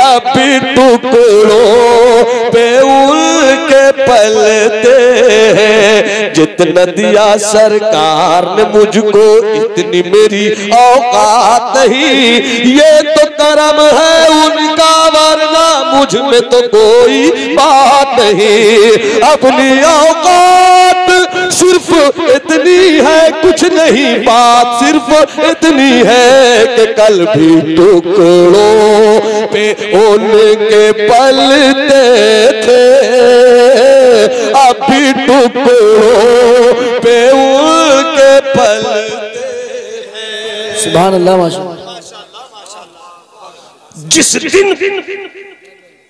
अब भी टुकड़ों पे उनके पलते हैं। जितना दिया सरकार ने मुझको इतनी मेरी औकात नहीं, ये तो करम है उनका, वरना मुझ में तो कोई बात नहीं। अपनी औकात सिर्फ इतनी है कुछ नहीं बात, सिर्फ इतनी है कि कल भी टुकड़ों पे उनके पलते थे, अभी टुकड़ों पे उनके पलते हैं। सुभान अल्लाह माशाअल्लाह। जिस दिन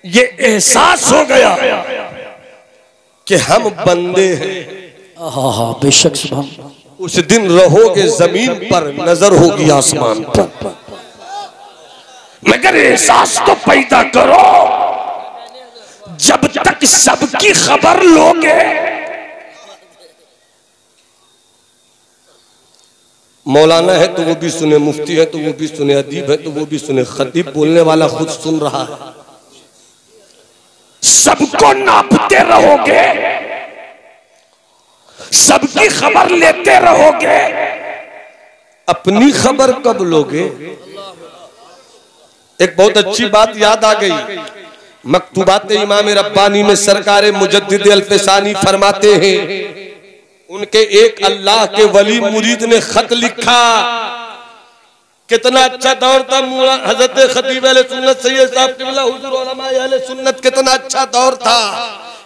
ये एहसास हो गया कि हम बंदे हैं, हाँ बेशक सुभान, उस दिन रहोगे जमीन पर, नजर होगी आसमान पर। मगर एहसास तो पैदा करो, जब तक सबकी खबर लोगे। मौलाना है तो वो भी सुने, मुफ्ती है तो वो भी सुने, अदीब है तो वो भी सुने, खतीब बोलने वाला खुद सुन रहा है। सबको नापते रहोगे, सबकी खबर लेते रहोगे, अपनी खबर कब लोगे? एक बहुत अच्छी बात याद आ गई, मकतूबात इमाम रब्बानी में सरकार मुजद्दिद अल-फसानी फरमाते हैं, उनके एक अल्लाह के वली मुरीद ने खत लिखा। कितना अच्छा दौर था हजरत खतीब अहले सुन्नत सैयद साहब क़िबला हुज़ूर उलमा अहले सुन्नत, कितना अच्छा दौर था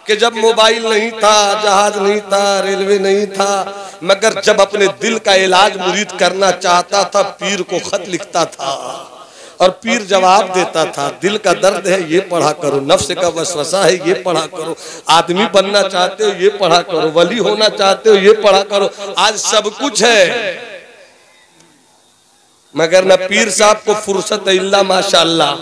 कि जब मोबाइल नहीं था, जहाज नहीं था, रेलवे नहीं था, मगर जब अपने दिल का इलाज मुरीद करना चाहता था पीर को खत लिखता था और पीर जवाब देता था। दिल का दर्द है ये पढ़ा करो, नफ्स का वसवसा है ये पढ़ा करो, आदमी बनना चाहते हो ये पढ़ा करो, वली होना चाहते हो ये पढ़ा करो। आज सब कुछ है मगर न पीर साहब को फुर्सत है इल्ला माशाअल्लाह,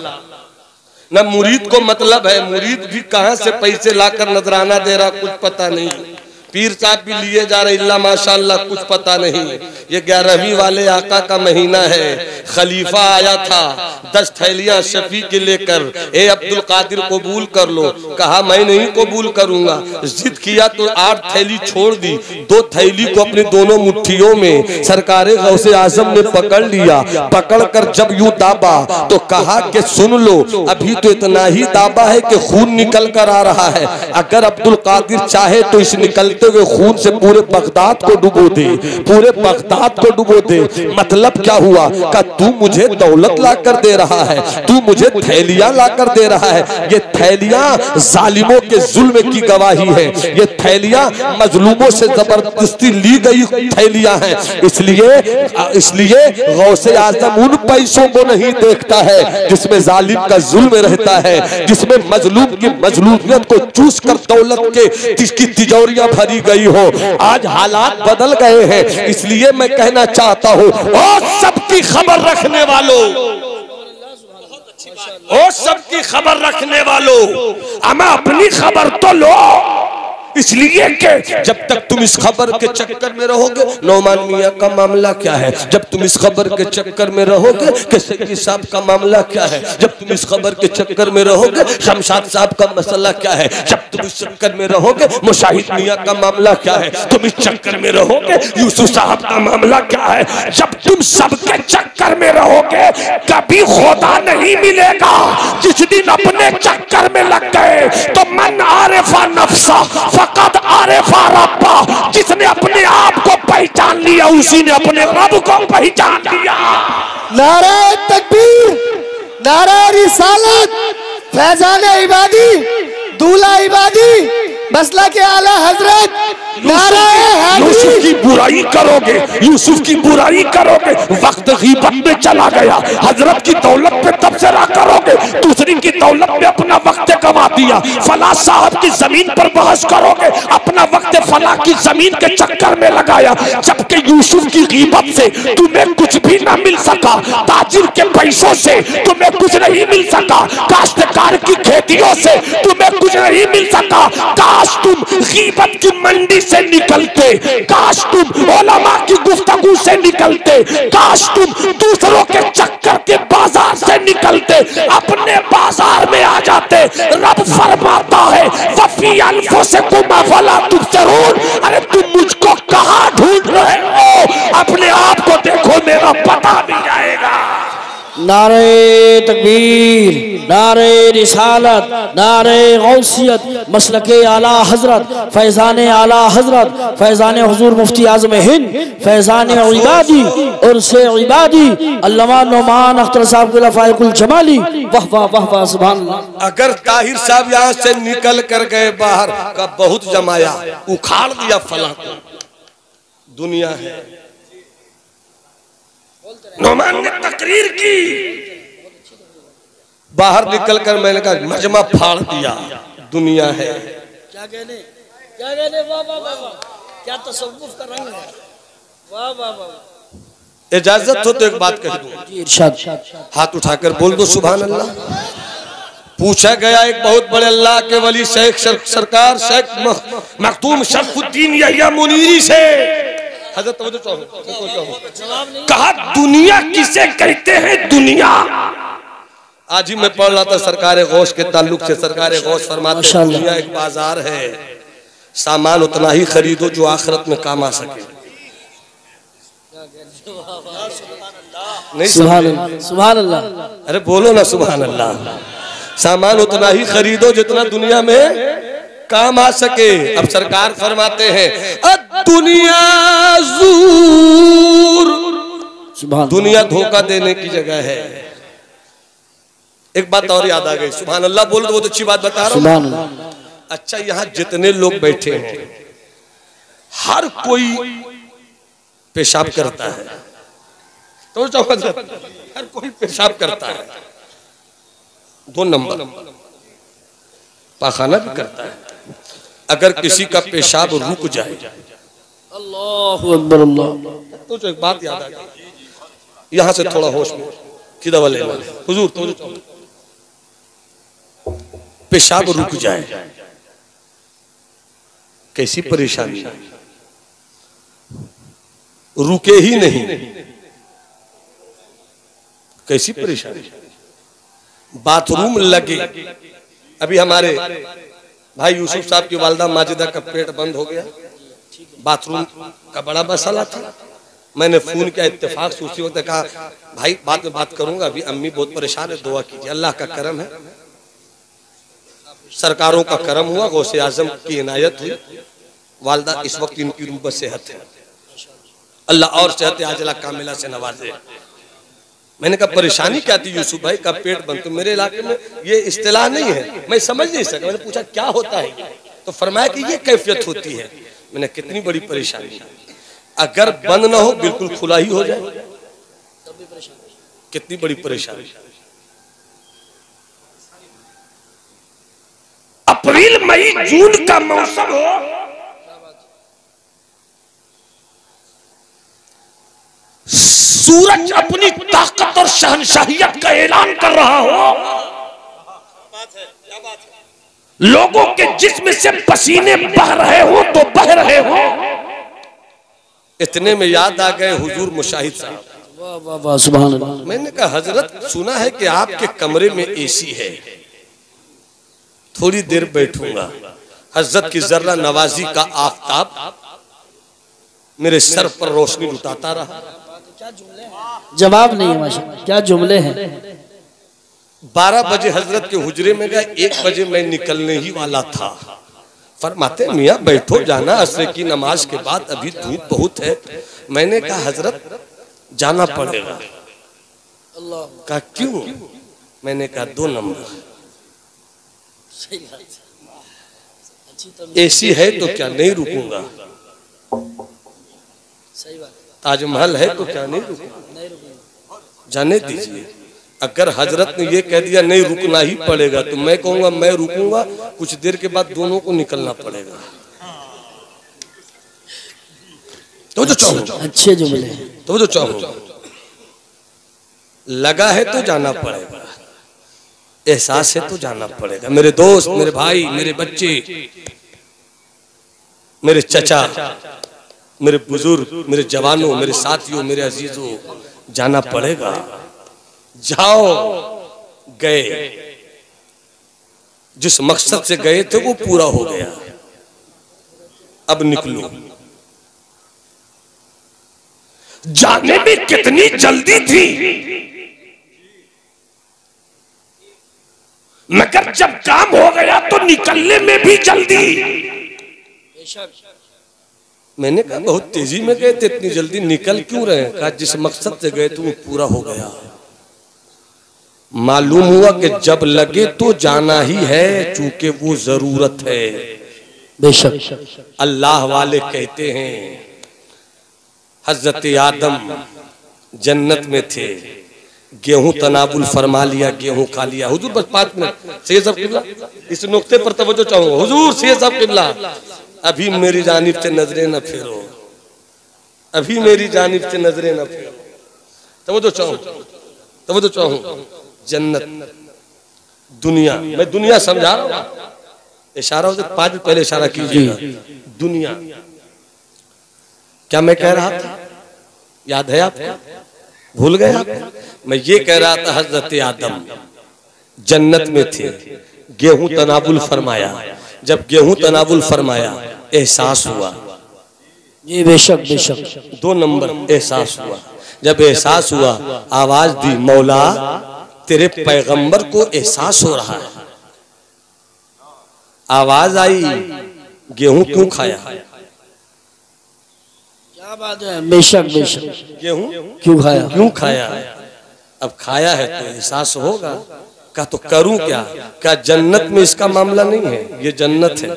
न मुरीद को मतलब है। मुरीद भी कहां से पैसे लाकर नजराना दे रहा कुछ पता नहीं, पीर साहब भी लिए जा रहे इल्ला माशाअल्लाह कुछ पता नहीं। ये 11वीं वाले आका का महीना है, खलीफा आया था 10 थैलियां शफी के लेकर, ए अब्दुल कादिर कबूल कर लो। कहा मैं नहीं कबूल करूंगा, जिद किया तो 8 थैली छोड़ दी, 2 थैली को अपने दोनों मुट्ठियों में सरकारे गौसे आजम ने पकड़ लिया। पकड़कर जब यूं दाबा तो कहा कि सुन लो, अभी तो इतना ही दाबा है कि खून निकल कर आ रहा है, अगर अब्दुल कादिर चाहे तो इस निकलते हुए खून से पूरे बगदाद को डुबो दे, पूरे बगदाद को डुबो दे। मतलब क्या हुआ? का तू मुझे दौलत ला कर दे रहा है, तू मुझे थैलियां ला कर दे रहा है। ये थैलियां जालिमों के जुल्म की गवाही है, ये थैलियां मजलूमों से जबरदस्ती ली गई थैलियां हैं। इसलिए गौसे आजम उन पैसों को नहीं देखता है जिसमें जालिम का जुल्म रहता है, जिसमें मजलूम की मजलूमियत को चूस कर दौलत के जिसकी तिजोरियां भरी गई हो। आज हालात बदल गए हैं, इसलिए मैं कहना चाहता हूं और सबकी खबर रखने वालों, और सबकी खबर रखने वालों, हमें अपनी खबर तो लो। इसलिए कि जब तक तुम इस खबर के चक्कर में रहोगे, नौमान मियां का मामला क्या है, जब तुम इस खबर के चक्कर में रहोगे कि सैयद साहब का मामला क्या है, जब तुम इस खबर के चक्कर में रहोगे शमशाद साहब का मसला क्या है, जब तुम इस चक्कर में रहोगे मुशाहिद मियां का मामला क्या है, तुम इस चक्कर में रहोगे यूसुफ साहब का मामला क्या है, जब तुम सबके चक्कर में रहोगे कभी खुदा नहीं मिलेगा। जिस दिन अपने चक्कर में लग गए तो मन आरिफा नफ्सा फकत आरिफा रब्बा, जिसने अपने आप को पहचान लिया उसी ने अपने रब को पहचान लिया। नारे तकबीर, नारे रिसालत, फैजान इबादी, दूल्हा इबादी, मसला के आला हजरत, नारे यूसुफ की बुराई करोगे, यूसुफ की बुराई करोगे, वक्त गीबत में चला गया। हजरत की दौलत पे तबसरा करोगे, दूसरी की दौलत पे अपना वक्त गवा दिया। फला साहब की जमीन पर बहस करोगे, अपना वक्त फला की जमीन के चक्कर में लगाया। जबकि यूसुफ की गीबत से तुम्हें कुछ भी ना मिल सका, ताजिर के पैसों से तुम्हें कुछ नहीं मिल सका, काश्तकार की खेतियों से तुम्हें कुछ नहीं मिल सका। काश तुम गीबत की मंडी से निकलते, काश तुम उलमा की गुफ्तगू से निकलते, काश तुम दूसरों के चक्कर के बाजार से निकलते, अपने बाजार में आ जाते। रब फरमाता है वफी अनफुसिकुम अफला तुबसिरून, अरे तुम मुझको कहां ढूंढ रहे हो, अपने आप को देखो, मेरा पता भी जाएगा। नारे तकबीर, नारे रिसालत, नारे गौसियत, मसलके आला हजरत, फैज़ान आला हजरत, फैज़ान हुजूर मुफ्ती आज़म हिंद, फैज़ान इबादी और से इबादी अल्लामा नौमान अख्तर साहब के लफ़ाइकुल जमाली। वाह वाह वाह वाह, सुभान अल्लाह। अगर ताहिर साहब यहाँ से निकल कर गए बाहर का बहुत जमाया, उखाड़ दिया फला को, दुनिया है। नौमान ने तकरीर की, बाहर निकलकर मैंने कहा मजमा फाड़ दिया, दुनिया है। क्या कहने, क्या कहने, वाह वाह वाह वाह, क्या तसव्वुफ का रंग है, वाह वाह वाह। इजाजत हो तो एक बात कह दूं, इरशाद। हाथ उठाकर बोल दो सुभान अल्लाह। पूछा गया एक बहुत बड़े अल्लाह के वली शेख सरकार शेख मखदूम शरफुद्दीन यहिया मुनीरी से, हजरत कहा दुनिया किसे कहते हैं दुनिया। आज ही मैं पढ़ रहा था सरकार गौश के ताल्लुक से, सरकार गौश फरमाते हैं दुनिया एक बाजार है, सामान उतना ही खरीदो जो आखिरत में काम आ सके। नहीं सुभान अल्लाह, अरे बोलो ना सुभान अल्लाह। सामान उतना ही खरीदो जितना दुनिया में काम आ सके। अब सरकार फरमाते हैं दुनिया ज़ूर, दुनिया धोखा देने की जगह है। एक बात और याद आ गई, सुभान अल्लाह बोल दो, बहुत अच्छी बात बता रहा हूँ। अच्छा, यहाँ जितने लोग बैठे हैं हर कोई पेशाब करता है, तो हर कोई पेशाब करता है। 2 नंबर पाखाना भी करता है। अगर किसी का पेशाब रुक जाए, अल्लाहु अकबर अल्लाह, तो एक बात याद आ गई, यहाँ से थोड़ा होश में किधर वाले हुजूर, तो पेशाब रुक जाए, कैसी परेशानी, रुके ही नहीं, कैसी परेशानी। बाथरूम लगे, अभी हमारे भाई यूसुफ साहब की वालदा माजिदा का पेट बंद हो गया, बाथरूम का बड़ा मसला था। मैंने फोन किया इत्तेफाक से, उसी वक्त कहा भाई बाद में बात करूंगा, अभी अम्मी बहुत परेशान है, दुआ कीजिए। अल्लाह का करम है, सरकारों का करम हुआ, गौसे आजम की इनायत हुई, वालदा इस वक्त इनकी रूह सेहत है, अल्लाह और सेहत आजला कामिला से नवाजे। मैंने कहा परेशानी क्या थी यूसुफ भाई का पेट बंद, तो मेरे इलाके में ये इस्तिलाह नहीं है, मैं समझ नहीं सका। मैंने पूछा क्या होता है, तो फरमाया कि ये कैफियत होती है। मैंने कितनी बड़ी परेशानी, अगर बंद ना हो बिल्कुल खुला ही हो जाए, कितनी बड़ी परेशानी। अप्रैल मई जून का मौसम हो, सूरज अपनी ताकत और शहनशाहियत का ऐलान कर रहा हो, लोगों के जिस्म से पसीने बह रहे हो तो बह रहे हो। इतने में याद आ गए हुजूर मुशाहिद साहब। वाह वाह वाह, सुभान अल्लाह। मैंने कहा हजरत सुना है कि आपके कमरे में एसी है, थोड़ी देर बैठूंगा। हजरत की जर्रा नवाजी का आफताब मेरे सर पर रोशनी लुटाता रहा। जवाब नहीं है माशाअल्लाह, क्या जुमले हैं। 12 बजे हजरत के हुजरे में गए, 1 बजे मैं निकलने ही वाला था। फरमाते मियाँ बैठो, जाना असर की नमाज के बाद, अभी धूप बहुत है। मैंने कहा हजरत जाना पड़ेगा। कहा क्यों? मैंने कहा 2 नंबर, एसी है तो क्या नहीं रुकूंगा, ताजमहल है तो क्या नहीं रुकूंगा, जाने दीजिए। अगर हजरत ने ये कह दिया नहीं रुकना ही पड़ेगा, तो मैं कहूंगा मैं रुकूंगा, कुछ देर के बाद दोनों को निकलना पड़ेगा। तो जो चाहो, अच्छे जुमले, तो जो चाहो, लगा है तो जाना पड़ेगा, एहसास है तो जाना पड़ेगा। मेरे दोस्त, मेरे भाई, मेरे बच्चे, मेरे चचा, मेरे बुजुर्ग, मेरे जवानों, मेरे साथियों, मेरे अजीजों, जाना पड़ेगा। जाओ, गए, जिस मकसद से गए थे वो पूरा हो गया, अब निकलो। जाने में कितनी जल्दी थी, मगर जब काम हो गया तो निकलने में भी जल्दी। मैंने कहा बहुत तेजी में गए थे, इतनी जल्दी निकल क्यों रहे? कहा जिस मकसद से गए थे वो पूरा हो गया। मालूम हुआ कि जब लगे तो जाना ही है, चूंकि वो जरूरत है। बेशक अल्लाह वाले कहते हैं हजरत आदम जन्नत में थे, गेहूं तनाबुल फरमा लिया, गेहूं खा लिया। हुजूर बस 5 मिनट सैयद साहब किबला इस नुक्ते पर तवज्जो चाहूंगा। हुजूर सैयद साहब किबला अभी मेरी जानिब से नजरें न फेरो, अभी मेरी जानिब से नजरें न फेरो। तवज्जो चाहूं। जन्नत दुनिया, मैं दुनिया समझा रहा हूं, इशारा हो 5 मिनट पहले इशारा कीजिएगा। दुनिया क्या मैं कह रहा था, याद है आपको? भूल गए आप? मैं ये कह रहा था हजरत आदम जन्नत में थे, गेहूं तनाबुल फरमाया। जब गेहूं तनाबुल फरमाया एहसास हुआ। जी बेशक बेशक। 2 नंबर एहसास हुआ। जब एहसास हुआ आवाज दी, मौला तेरे पैगंबर को एहसास हो रहा है। आवाज आई, गेहूं क्यों खाया? क्या बात है, बेशक बेशक। गेहूं क्यों खाया? अब खाया है तो एहसास होगा। कहा तो करूं क्या? क्या जन्नत में इसका मामला नहीं है, ये जन्नत है।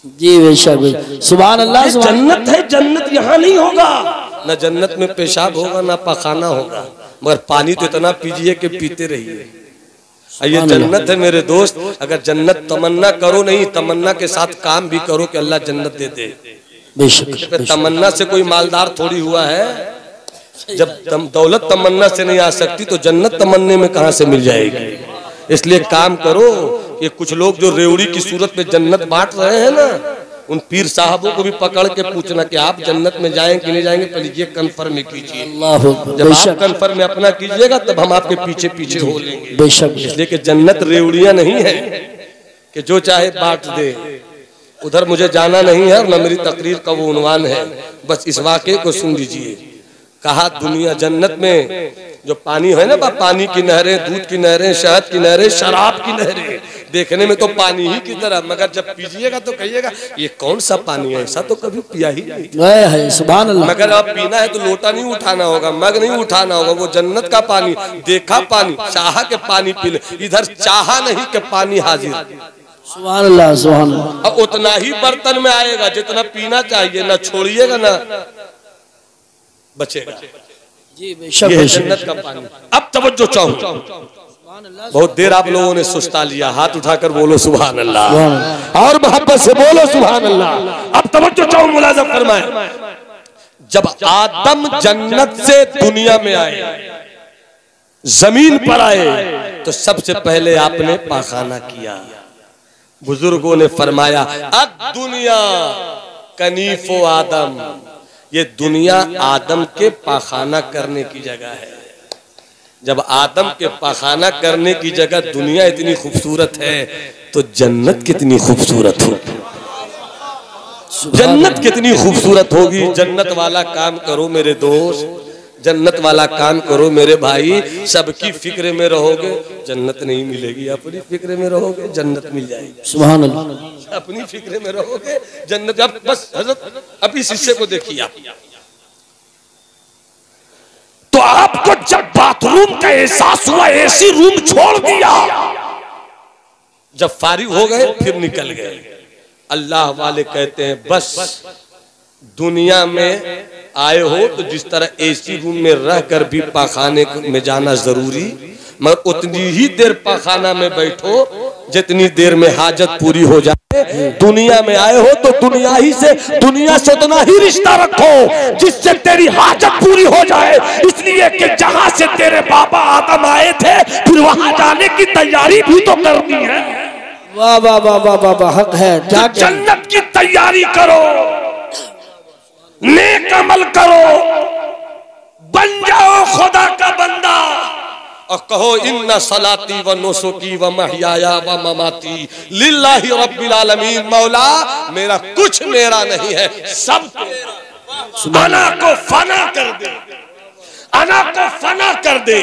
जी बेशक। सुभान अल्लाह। जन्नत है, जन्नत यहाँ नहीं होगा। न जन्नत में पेशाब होगा ना पखाना होगा, मगर पानी तो इतना पीजिए कि पीते रहिए। ये जन्नत है मेरे दोस्त। अगर जन्नत तमन्ना करो नहीं, तमन्ना के साथ काम भी करो कि अल्लाह जन्नत दे दे। बेशक। तमन्ना से कोई मालदार थोड़ी हुआ है। जब दौलत तमन्ना से नहीं आ सकती तो जन्नत तमन्ने में कहां से मिल जाएगी? इसलिए काम करो। ये कुछ लोग जो रेवड़ी की सूरत में जन्नत बांट रहे हैं ना, उन पीर साहबों को भी पकड़ के पूछना कि आप जन्नत में जाएं कि नहीं जाएंगे, पहले ये कन्फर्म कीजिए। जब आप कन्फर्म अपना कीजिएगा तब हम आपके पीछे पीछे हो लेंगे। बेशक। इसलिए कि जन्नत रेवड़ियां नहीं है कि जो चाहे बांट दे। उधर मुझे जाना नहीं है और न मेरी तकरीर का वो उन्वान है। बस इस वाक़े को सुन लीजिए। कहा दुनिया जन्नत में जो पानी है ना, पानी की नहरें, दूध की नहरें, शहद की नहरें, शराब की नहरें, देखने में तो पानी ही की तरह, मगर जब पीजिएगा तो कहिएगा ये कौन सा पानी है, ऐसा तो कभी पिया ही नहीं। सुभान अल्लाह। मगर अब पीना है तो लोटा नहीं उठाना होगा, मग नहीं उठाना होगा। वो जन्नत का पानी, देखा पानी, चाहा के पानी पी ले। इधर चाहा नहीं के पानी हाजिर। सुभान अल्लाह सुभान अल्लाह। अब उतना ही बर्तन में आएगा जितना पीना चाहिए, ना छोड़िएगा ना बचेगा। जी बेशक। ये जन्नत का पानी। अब तवज्जो चाहूं, बहुत देर आप लोगों ने सुस्ता लिया, हाथ उठाकर बोलो सुभान अल्लाह और मोहब्बत से बोलो सुभान अल्लाह। अब तवज्जो चाहूं, मुलाज़म फरमाए। जब आदम जन्नत से दुनिया में आए, जमीन पर आए, तो सबसे पहले आपने पाखाना किया। बुजुर्गों ने फरमाया अब दुनिया कनीफो आदम, ये दुनिया आदम के पाखाना करने की जगह है। जब आदम के पाखाना करने की जगह दुनिया इतनी खूबसूरत है तो जन्नत कितनी खूबसूरत होगी, जन्नत कितनी खूबसूरत होगी। जन्नत वाला काम करो मेरे दोस्त, जन्नत वाला काम करो मेरे भाई। सबकी फिक्र में रहोगे जन्नत नहीं मिलेगी, अपनी फिक्र में रहोगे जन्नत मिल जाएगी। सुभान अल्लाह। अपनी फिक्र में रहोगे जन्नत। अब बस हजरत अब इस हिस्से को देखिए आप। तो आपको जब बाथरूम का एहसास हुआ, एसी रूम छोड़ दिया, जब फारिग हो गए फिर निकल गए। अल्लाह वाले कहते हैं बस दुनिया में आए हो तो जिस तरह एसी रूम में रहकर भी पाखाने में जाना जरूरी, मगर उतनी ही देर पाखाना में बैठो जितनी देर में हाजत पूरी हो जाए। दुनिया में आए हो तो दुनिया से उतना ही रिश्ता रखो जिससे तेरी हाजत पूरी हो जाए। इसलिए कि जहां से तेरे बाबा आदम आए थे फिर वहां जाने की तैयारी भी तो करनी है। वाह वाह वाह वाह वाह वाह, हक है। तो जन्नत की तैयारी करो, नेक अमल करो, बन जाओ खुदा का बंदा और कहो इन्ना सलाती व नुसुकी व महयाया व ममाती लिल्लाहि रब्बिल आलमीन। मौला मेरा कुछ मेरा नहीं है, सब तेरा। अना को फना कर दे, अना को फना कर दे,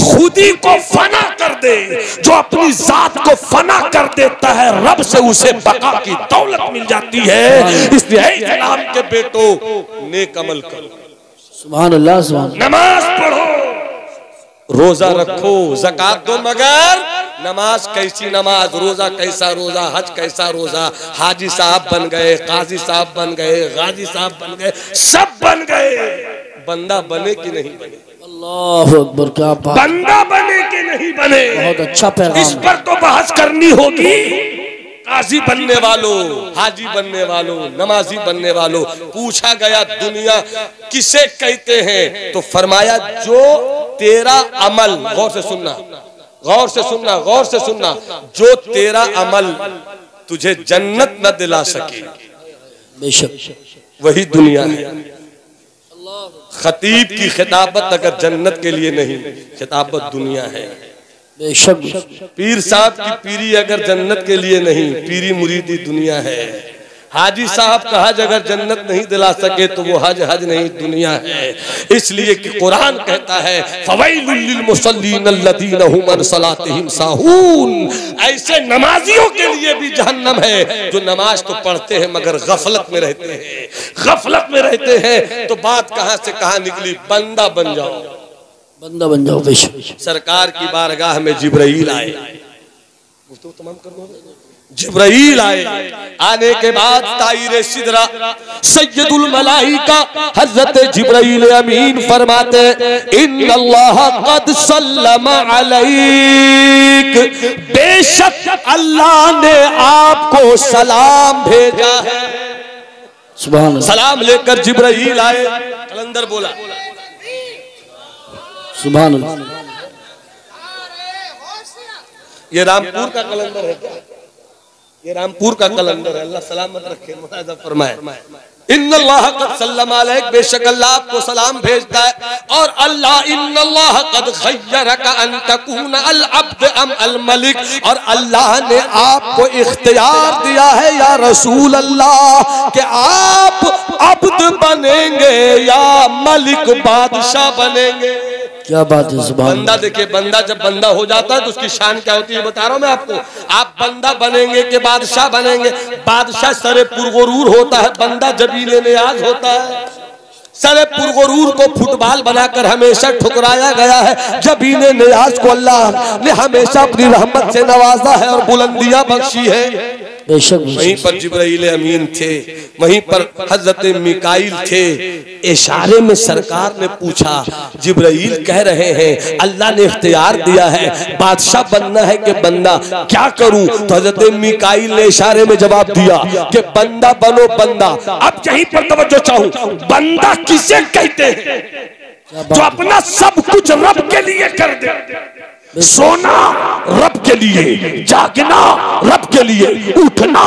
खुदी को फना कर दे। जो अपनी जात को फना कर देता है रब से उसे बका की दौलत मिल जाती है। इसलिए इस्लाम के बेटो नेक अमल करो, सुभान अल्लाह, सुभान नमाज पढ़ो, रोजा रखो, ज़कात दो, मगर नमाज कैसी नमाज, रोजा कैसा रोजा, हज कैसा रोजा। हाजी साहब बन गए, काजी साहब बन गए, गाजी साहब बन गए, सब बन गए, बंदा बने कि नहीं बने? अल्लाह अकबर, क्या बात, बंदा बने कि नहीं बने? बहुत अच्छा पैगाम। इस पर तो बहस करनी होगी। काजी बनने वालों, हाजी बनने वालों, नमाजी बनने वालों, पूछा गया दुनिया किसे कहते हैं? तो फरमाया जो तेरा अमल, गौर से सुनना, गौर से सुनना, गौर से सुनना, जो तेरा अमल तुझे जन्नत न दिला सके बेशक वही दुनिया है। खतीब की खिताबत अगर जन्नत के लिए नहीं, खिताबत दुनिया है। बेशक पीर साहब की पीरी अगर जन्नत के लिए नहीं, पीरी मुरीदी दुनिया है। हाजी साहब का हज अगर जन्नत नहीं दिला सके तो वो हज नहीं, दुनिया है। इसलिए कि कुरान कहता है फवैलुल लिल मुसल्लीन अल्लज़ीना हुम अन सलातिहिम साहून। ऐसे नमाजियों के लिए भी जहन्नम है जो नमाज तो पढ़ते हैं मगर गफलत में रहते हैं, गफलत में रहते हैं। तो बात कहां से कहां निकली? बंदा बन जाओ, बंदा बन जाओ। बेशक सरकार की बारगाह में जिब्राइल आए, तमाम कर जिब्राइल आए, आने के बाद ताईरे सिदरा सैयदुल मलाइका हजरत जिब्राइल अमीन फरमाते इन्नल्लाह कद सल्लमा अलैक, बेशक अल्लाह ने आपको सलाम भेजा है। सुभान अल्लाह, सलाम लेकर जिब्राइल आए, कलंदर बोला सुभान अल्लाह। ये रामपुर का कलंदर है क्या? ये रामपुर का कलंदर है। अल्लाह सलामत रखे, मुआफ़ फरमाए। इन्नल्लाह कद सल्लमा अलैक, बेशक अल्लाह आपको सलाम भेजता है। और अल्लाह इन्नल्लाह कद खय्यरका अन तकून अल अब्द अम अल मलिक, और अल्लाह ने आपको इख्तियार दिया है या रसूल अल्लाह कि आप अब्द बनेंगे या मलिक बादशाह बनेंगे। क्या बात है, सुभान बंदा देखिए, बंदा जब बंदा हो जाता है तो उसकी शान क्या होती है बता रहा हूं मैं आपको। आप बंदा बनेंगे कि बादशाह बनेंगे? बादशाह सरे पुरगुरूर होता है, बंदा जबीले नियाज होता है। सरे पुरगुरूर को फुटबॉल बनाकर हमेशा ठुकराया गया है, जबीले नियाज को अल्लाह ने हमेशा अपनी रहमत से नवाजा है और बुलंदियां बख्शी है। बेशक वहीं पर जिब्राइल अमीन थे, वहीं पर हजरत मिकाइल थे। इशारे में सरकार ने पूछा, जिब्राइल कह रहे हैं अल्लाह ने इख्तियार दिया है बादशाह बनना है कि बंदा, क्या करूं? तो हजरत मिकाइल ने इशारे में जवाब दिया कि बंदा बनो, बंदा। अब यहीं पर तवज्जो चाहूं, बंदा किसे कहते हैं? जो अपना सब कुछ रब के लिए कर दे। सोना रब के लिए, जागना रब के लिए, उठना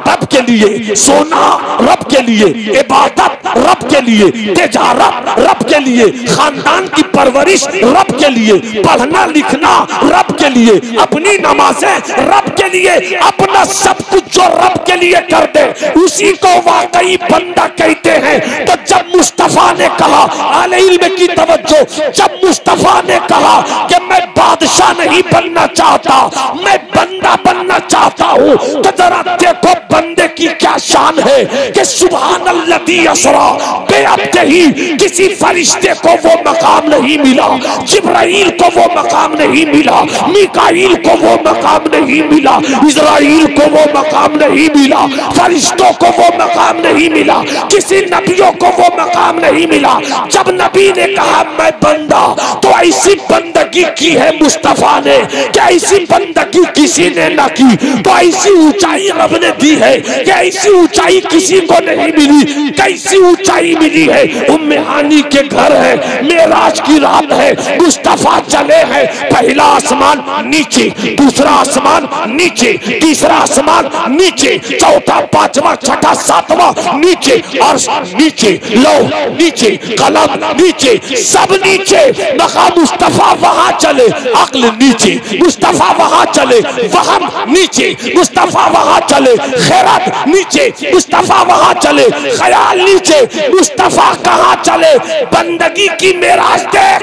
रब के लिए, सोना रब के लिए, इबादत रब के लिए, तिजारत रब के लिए, खानदान की परवरिश रब के लिए, पढ़ना लिखना रब के लिए, अपनी नमाजें रब के लिए, अपना सब कुछ जो रब के लिए कर दे उसी को वाकई बंदा कहते हैं। तो जब मुस्तफा ने कहा, आले इल्म की तवज्जो, जब मुस्तफा ने कहा कि मैं बादशाह नहीं बनना चाहता, मैं बंदा बनना चाहता हूं, तो जरा देखो बंदे की क्या शान है कि सुभान अल्लज़ी असरा बेअब्दिही, किसी फरिश्ते को वो मकाम नहीं मिला, जिब्राइल को वो मकाम नहीं मिला, मिकाइल को वो मकाम नहीं मिला, इज़राइल को वो मकाम नहीं मिला, फरिश्तों को वो मकाम नहीं मिला, किसी नबियों को वो मकाम नहीं मिला। जब नबी ने कहा मैं बंदा, तो ऐसी बंदगी की है मुस्तफा ने कि ऐसी बंदगी किसी ने ना की। तो ऐसी ऊंचाई रब ने दी है कि ऐसी ऊंचाई किसी को नहीं मिली। कैसी ऊंचाई मिली है? उम्मे हानी के घर है, मेराज की रात है, मुस्तफा चले हैं, पहला आसमान नीचे, दूसरा आसमान नीचे, तीसरा आसमान नीचे, चौथा पांचवा छठा सातवां नीचे, और नीचे लो नीचे, कलम नीचे, सब नीचे, मकाम मुस्तफा वहां चले, अक्ल नीचे, मुस्तफा वहां चले, वहम नीचे, मुस्तफा वहां चले, खैरत नीचे, मुस्तफा वहां चले, ख्याल नीचे, मुस्तफा कहां चले? बंदगी की मेराज देख,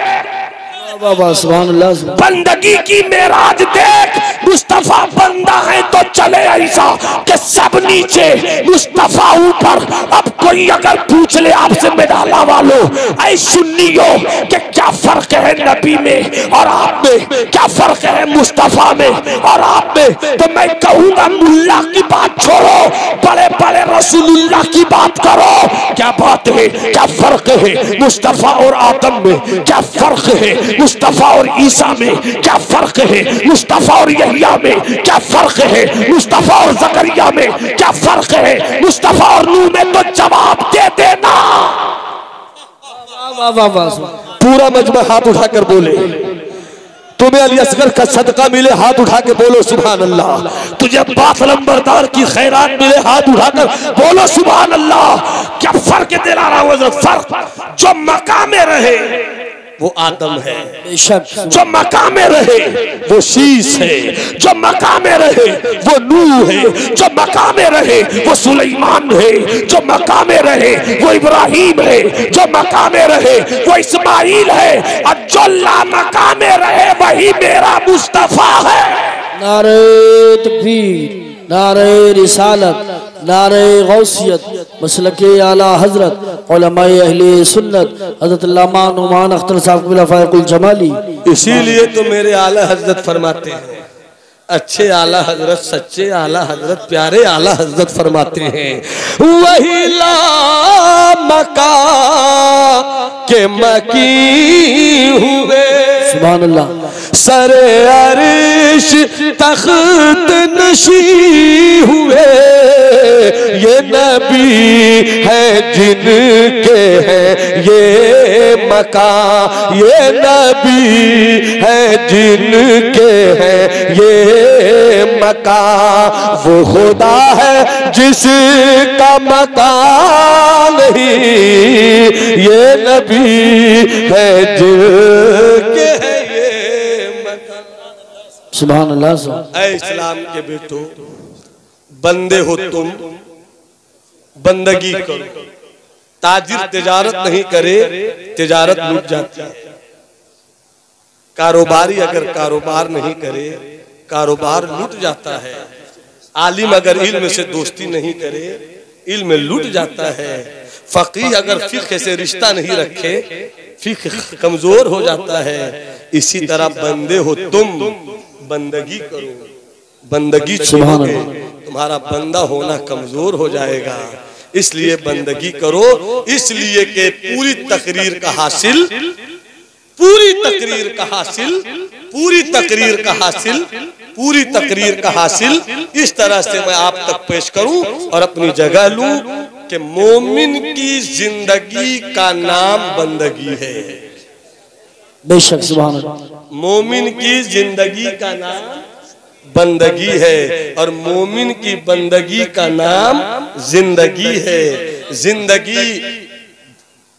बंदगी की मेराज देख, मुस्तफा बंदा है तो चले ऐसा कि सब नीचे, मुस्तफा ऊपर। अब कोई अगर पूछ ले आपसे मेडाला वालों, ऐ सुन्नियों कि क्या फर्क है नबी में और आप में, क्या फर्क है मुस्तफा में और आप में, तो मैं कहूंगा मुल्ला की बात छोड़ो, बड़े बड़े रसूलुल्लाह की बात करो। क्या बात है, क्या फर्क है मुस्तफा और आदम में, क्या फर्क है मुस्तफा और ईसा में, क्या फर्क है मुस्तफा और यहिया में, क्या फर्क है मुस्तफा और जकरिया में, क्या फर्क है मुस्तफा और नूह में, तो जवाब दे देना। पूरा मजमा हाथ उठाकर बोले, तुम्हें अली असगर का सदका मिले, हाथ उठा के बोलो सुभान अल्लाह। तुझे बात नंबरदार की खैरात मिले, हाथ उठाकर बोलो सुभान अल्लाह। क्या फर्क दे रहा हूं? फर्क जो मकाम में रहे वो आदम है, जो मकाम में रहे वो शीश है, जो मकाम में रहे वो नूह है, जो मकाम में रहे वो सुलेमान है, जो मकाम में रहे वो इब्राहिम है, जो मकाम में रहे वो इस्माइल है, और जो लामकाम में रहे वही मेरा मुस्तफा है। नारे तकबीर, नारे रिसालत, नारे गौसियत, मसलके आला हजरत, उलमाए अहले सुन्नत, हजरत अल्लामा नुमान अख्तर साहब क़िबला फ़ाइक़ुल जमाली। इसीलिए तो मेरे आला हजरत फरमाते हैं, अच्छे आला हजरत, सच्चे आला हजरत, प्यारे आला हजरत फरमाते हैं, वही ला मका के मकी हुए, सुभान अल्लाह, सरे अर्श तख्त नशी हुए, ये नबी है जिनके हैं ये मका, ये नबी है जिनके हैं ये मका, वो खुदा है जिसका मकान नहीं, ये नबी है जिनके है ये मका। सुभान अल्लाह। ऐ इस्लाम के बेटो, बंदे हो तुम, बंदगी करो। ताजिर तिजारत नहीं करे, तिजारत लूट जाती है। कारोबारी अगर कारोबार नहीं करे, कारोबार लूट जाता है। आलिम अगर इल्म से दोस्ती नहीं करे, इल्म लूट जाता है। फकीह अगर फिक़्ह से रिश्ता नहीं रखे, फिक़्ह कमजोर हो जाता है। इसी तरह बंदे हो तुम, बंदगी करो, बंदगी छोड़ोगे तुम्हारा बंदा होना कमजोर हो जाएगा। इसलिए बंदगी करो, इसलिए कि पूरी तकरीर का हासिल, पूरी तकरीर का हासिल, पूरी तकरीर का हासिल, पूरी तकरीर का हासिल इस तरह से मैं आप तक पेश करूं और अपनी जगह लूं कि मोमिन की जिंदगी का नाम बंदगी है। बेशक सुभान अल्लाह। मोमिन की जिंदगी का नाम बंदगी है और मोमिन की बंदगी का नाम जिंदगी है। जिंदगी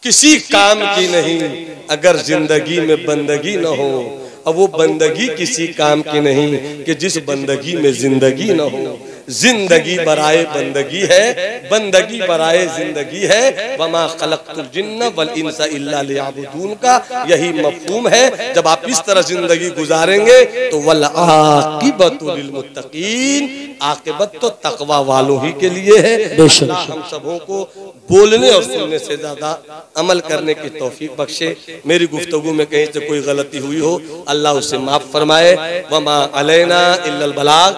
किसी काम की नहीं अगर जिंदगी में बंदगी न हो, और वो बंदगी किसी काम की नहीं कि जिस बंदगी में जिंदगी न हो। जिंदगी बराए बंदगी है, बंदगी बराए जिंदगी है। वमा खलक़तुल जिन्ना वल इंसा इल्ला लियअबुदून का यही मफ़हूम है। जब आप इस तरह जिंदगी गुजारेंगे तो वल आक़िबतु लिल मुत्तक़ीन, आक़िबत तो तक़वा वालों ही के लिए है। हम सबों को बोलने और सुनने से ज्यादा अमल करने की तौफीक बख्शे। मेरी गुफ्तगू में कहीं से कोई गलती हुई हो अल्लाह उसे माफ फरमाए। वमा अलैना इल्लल बलाग।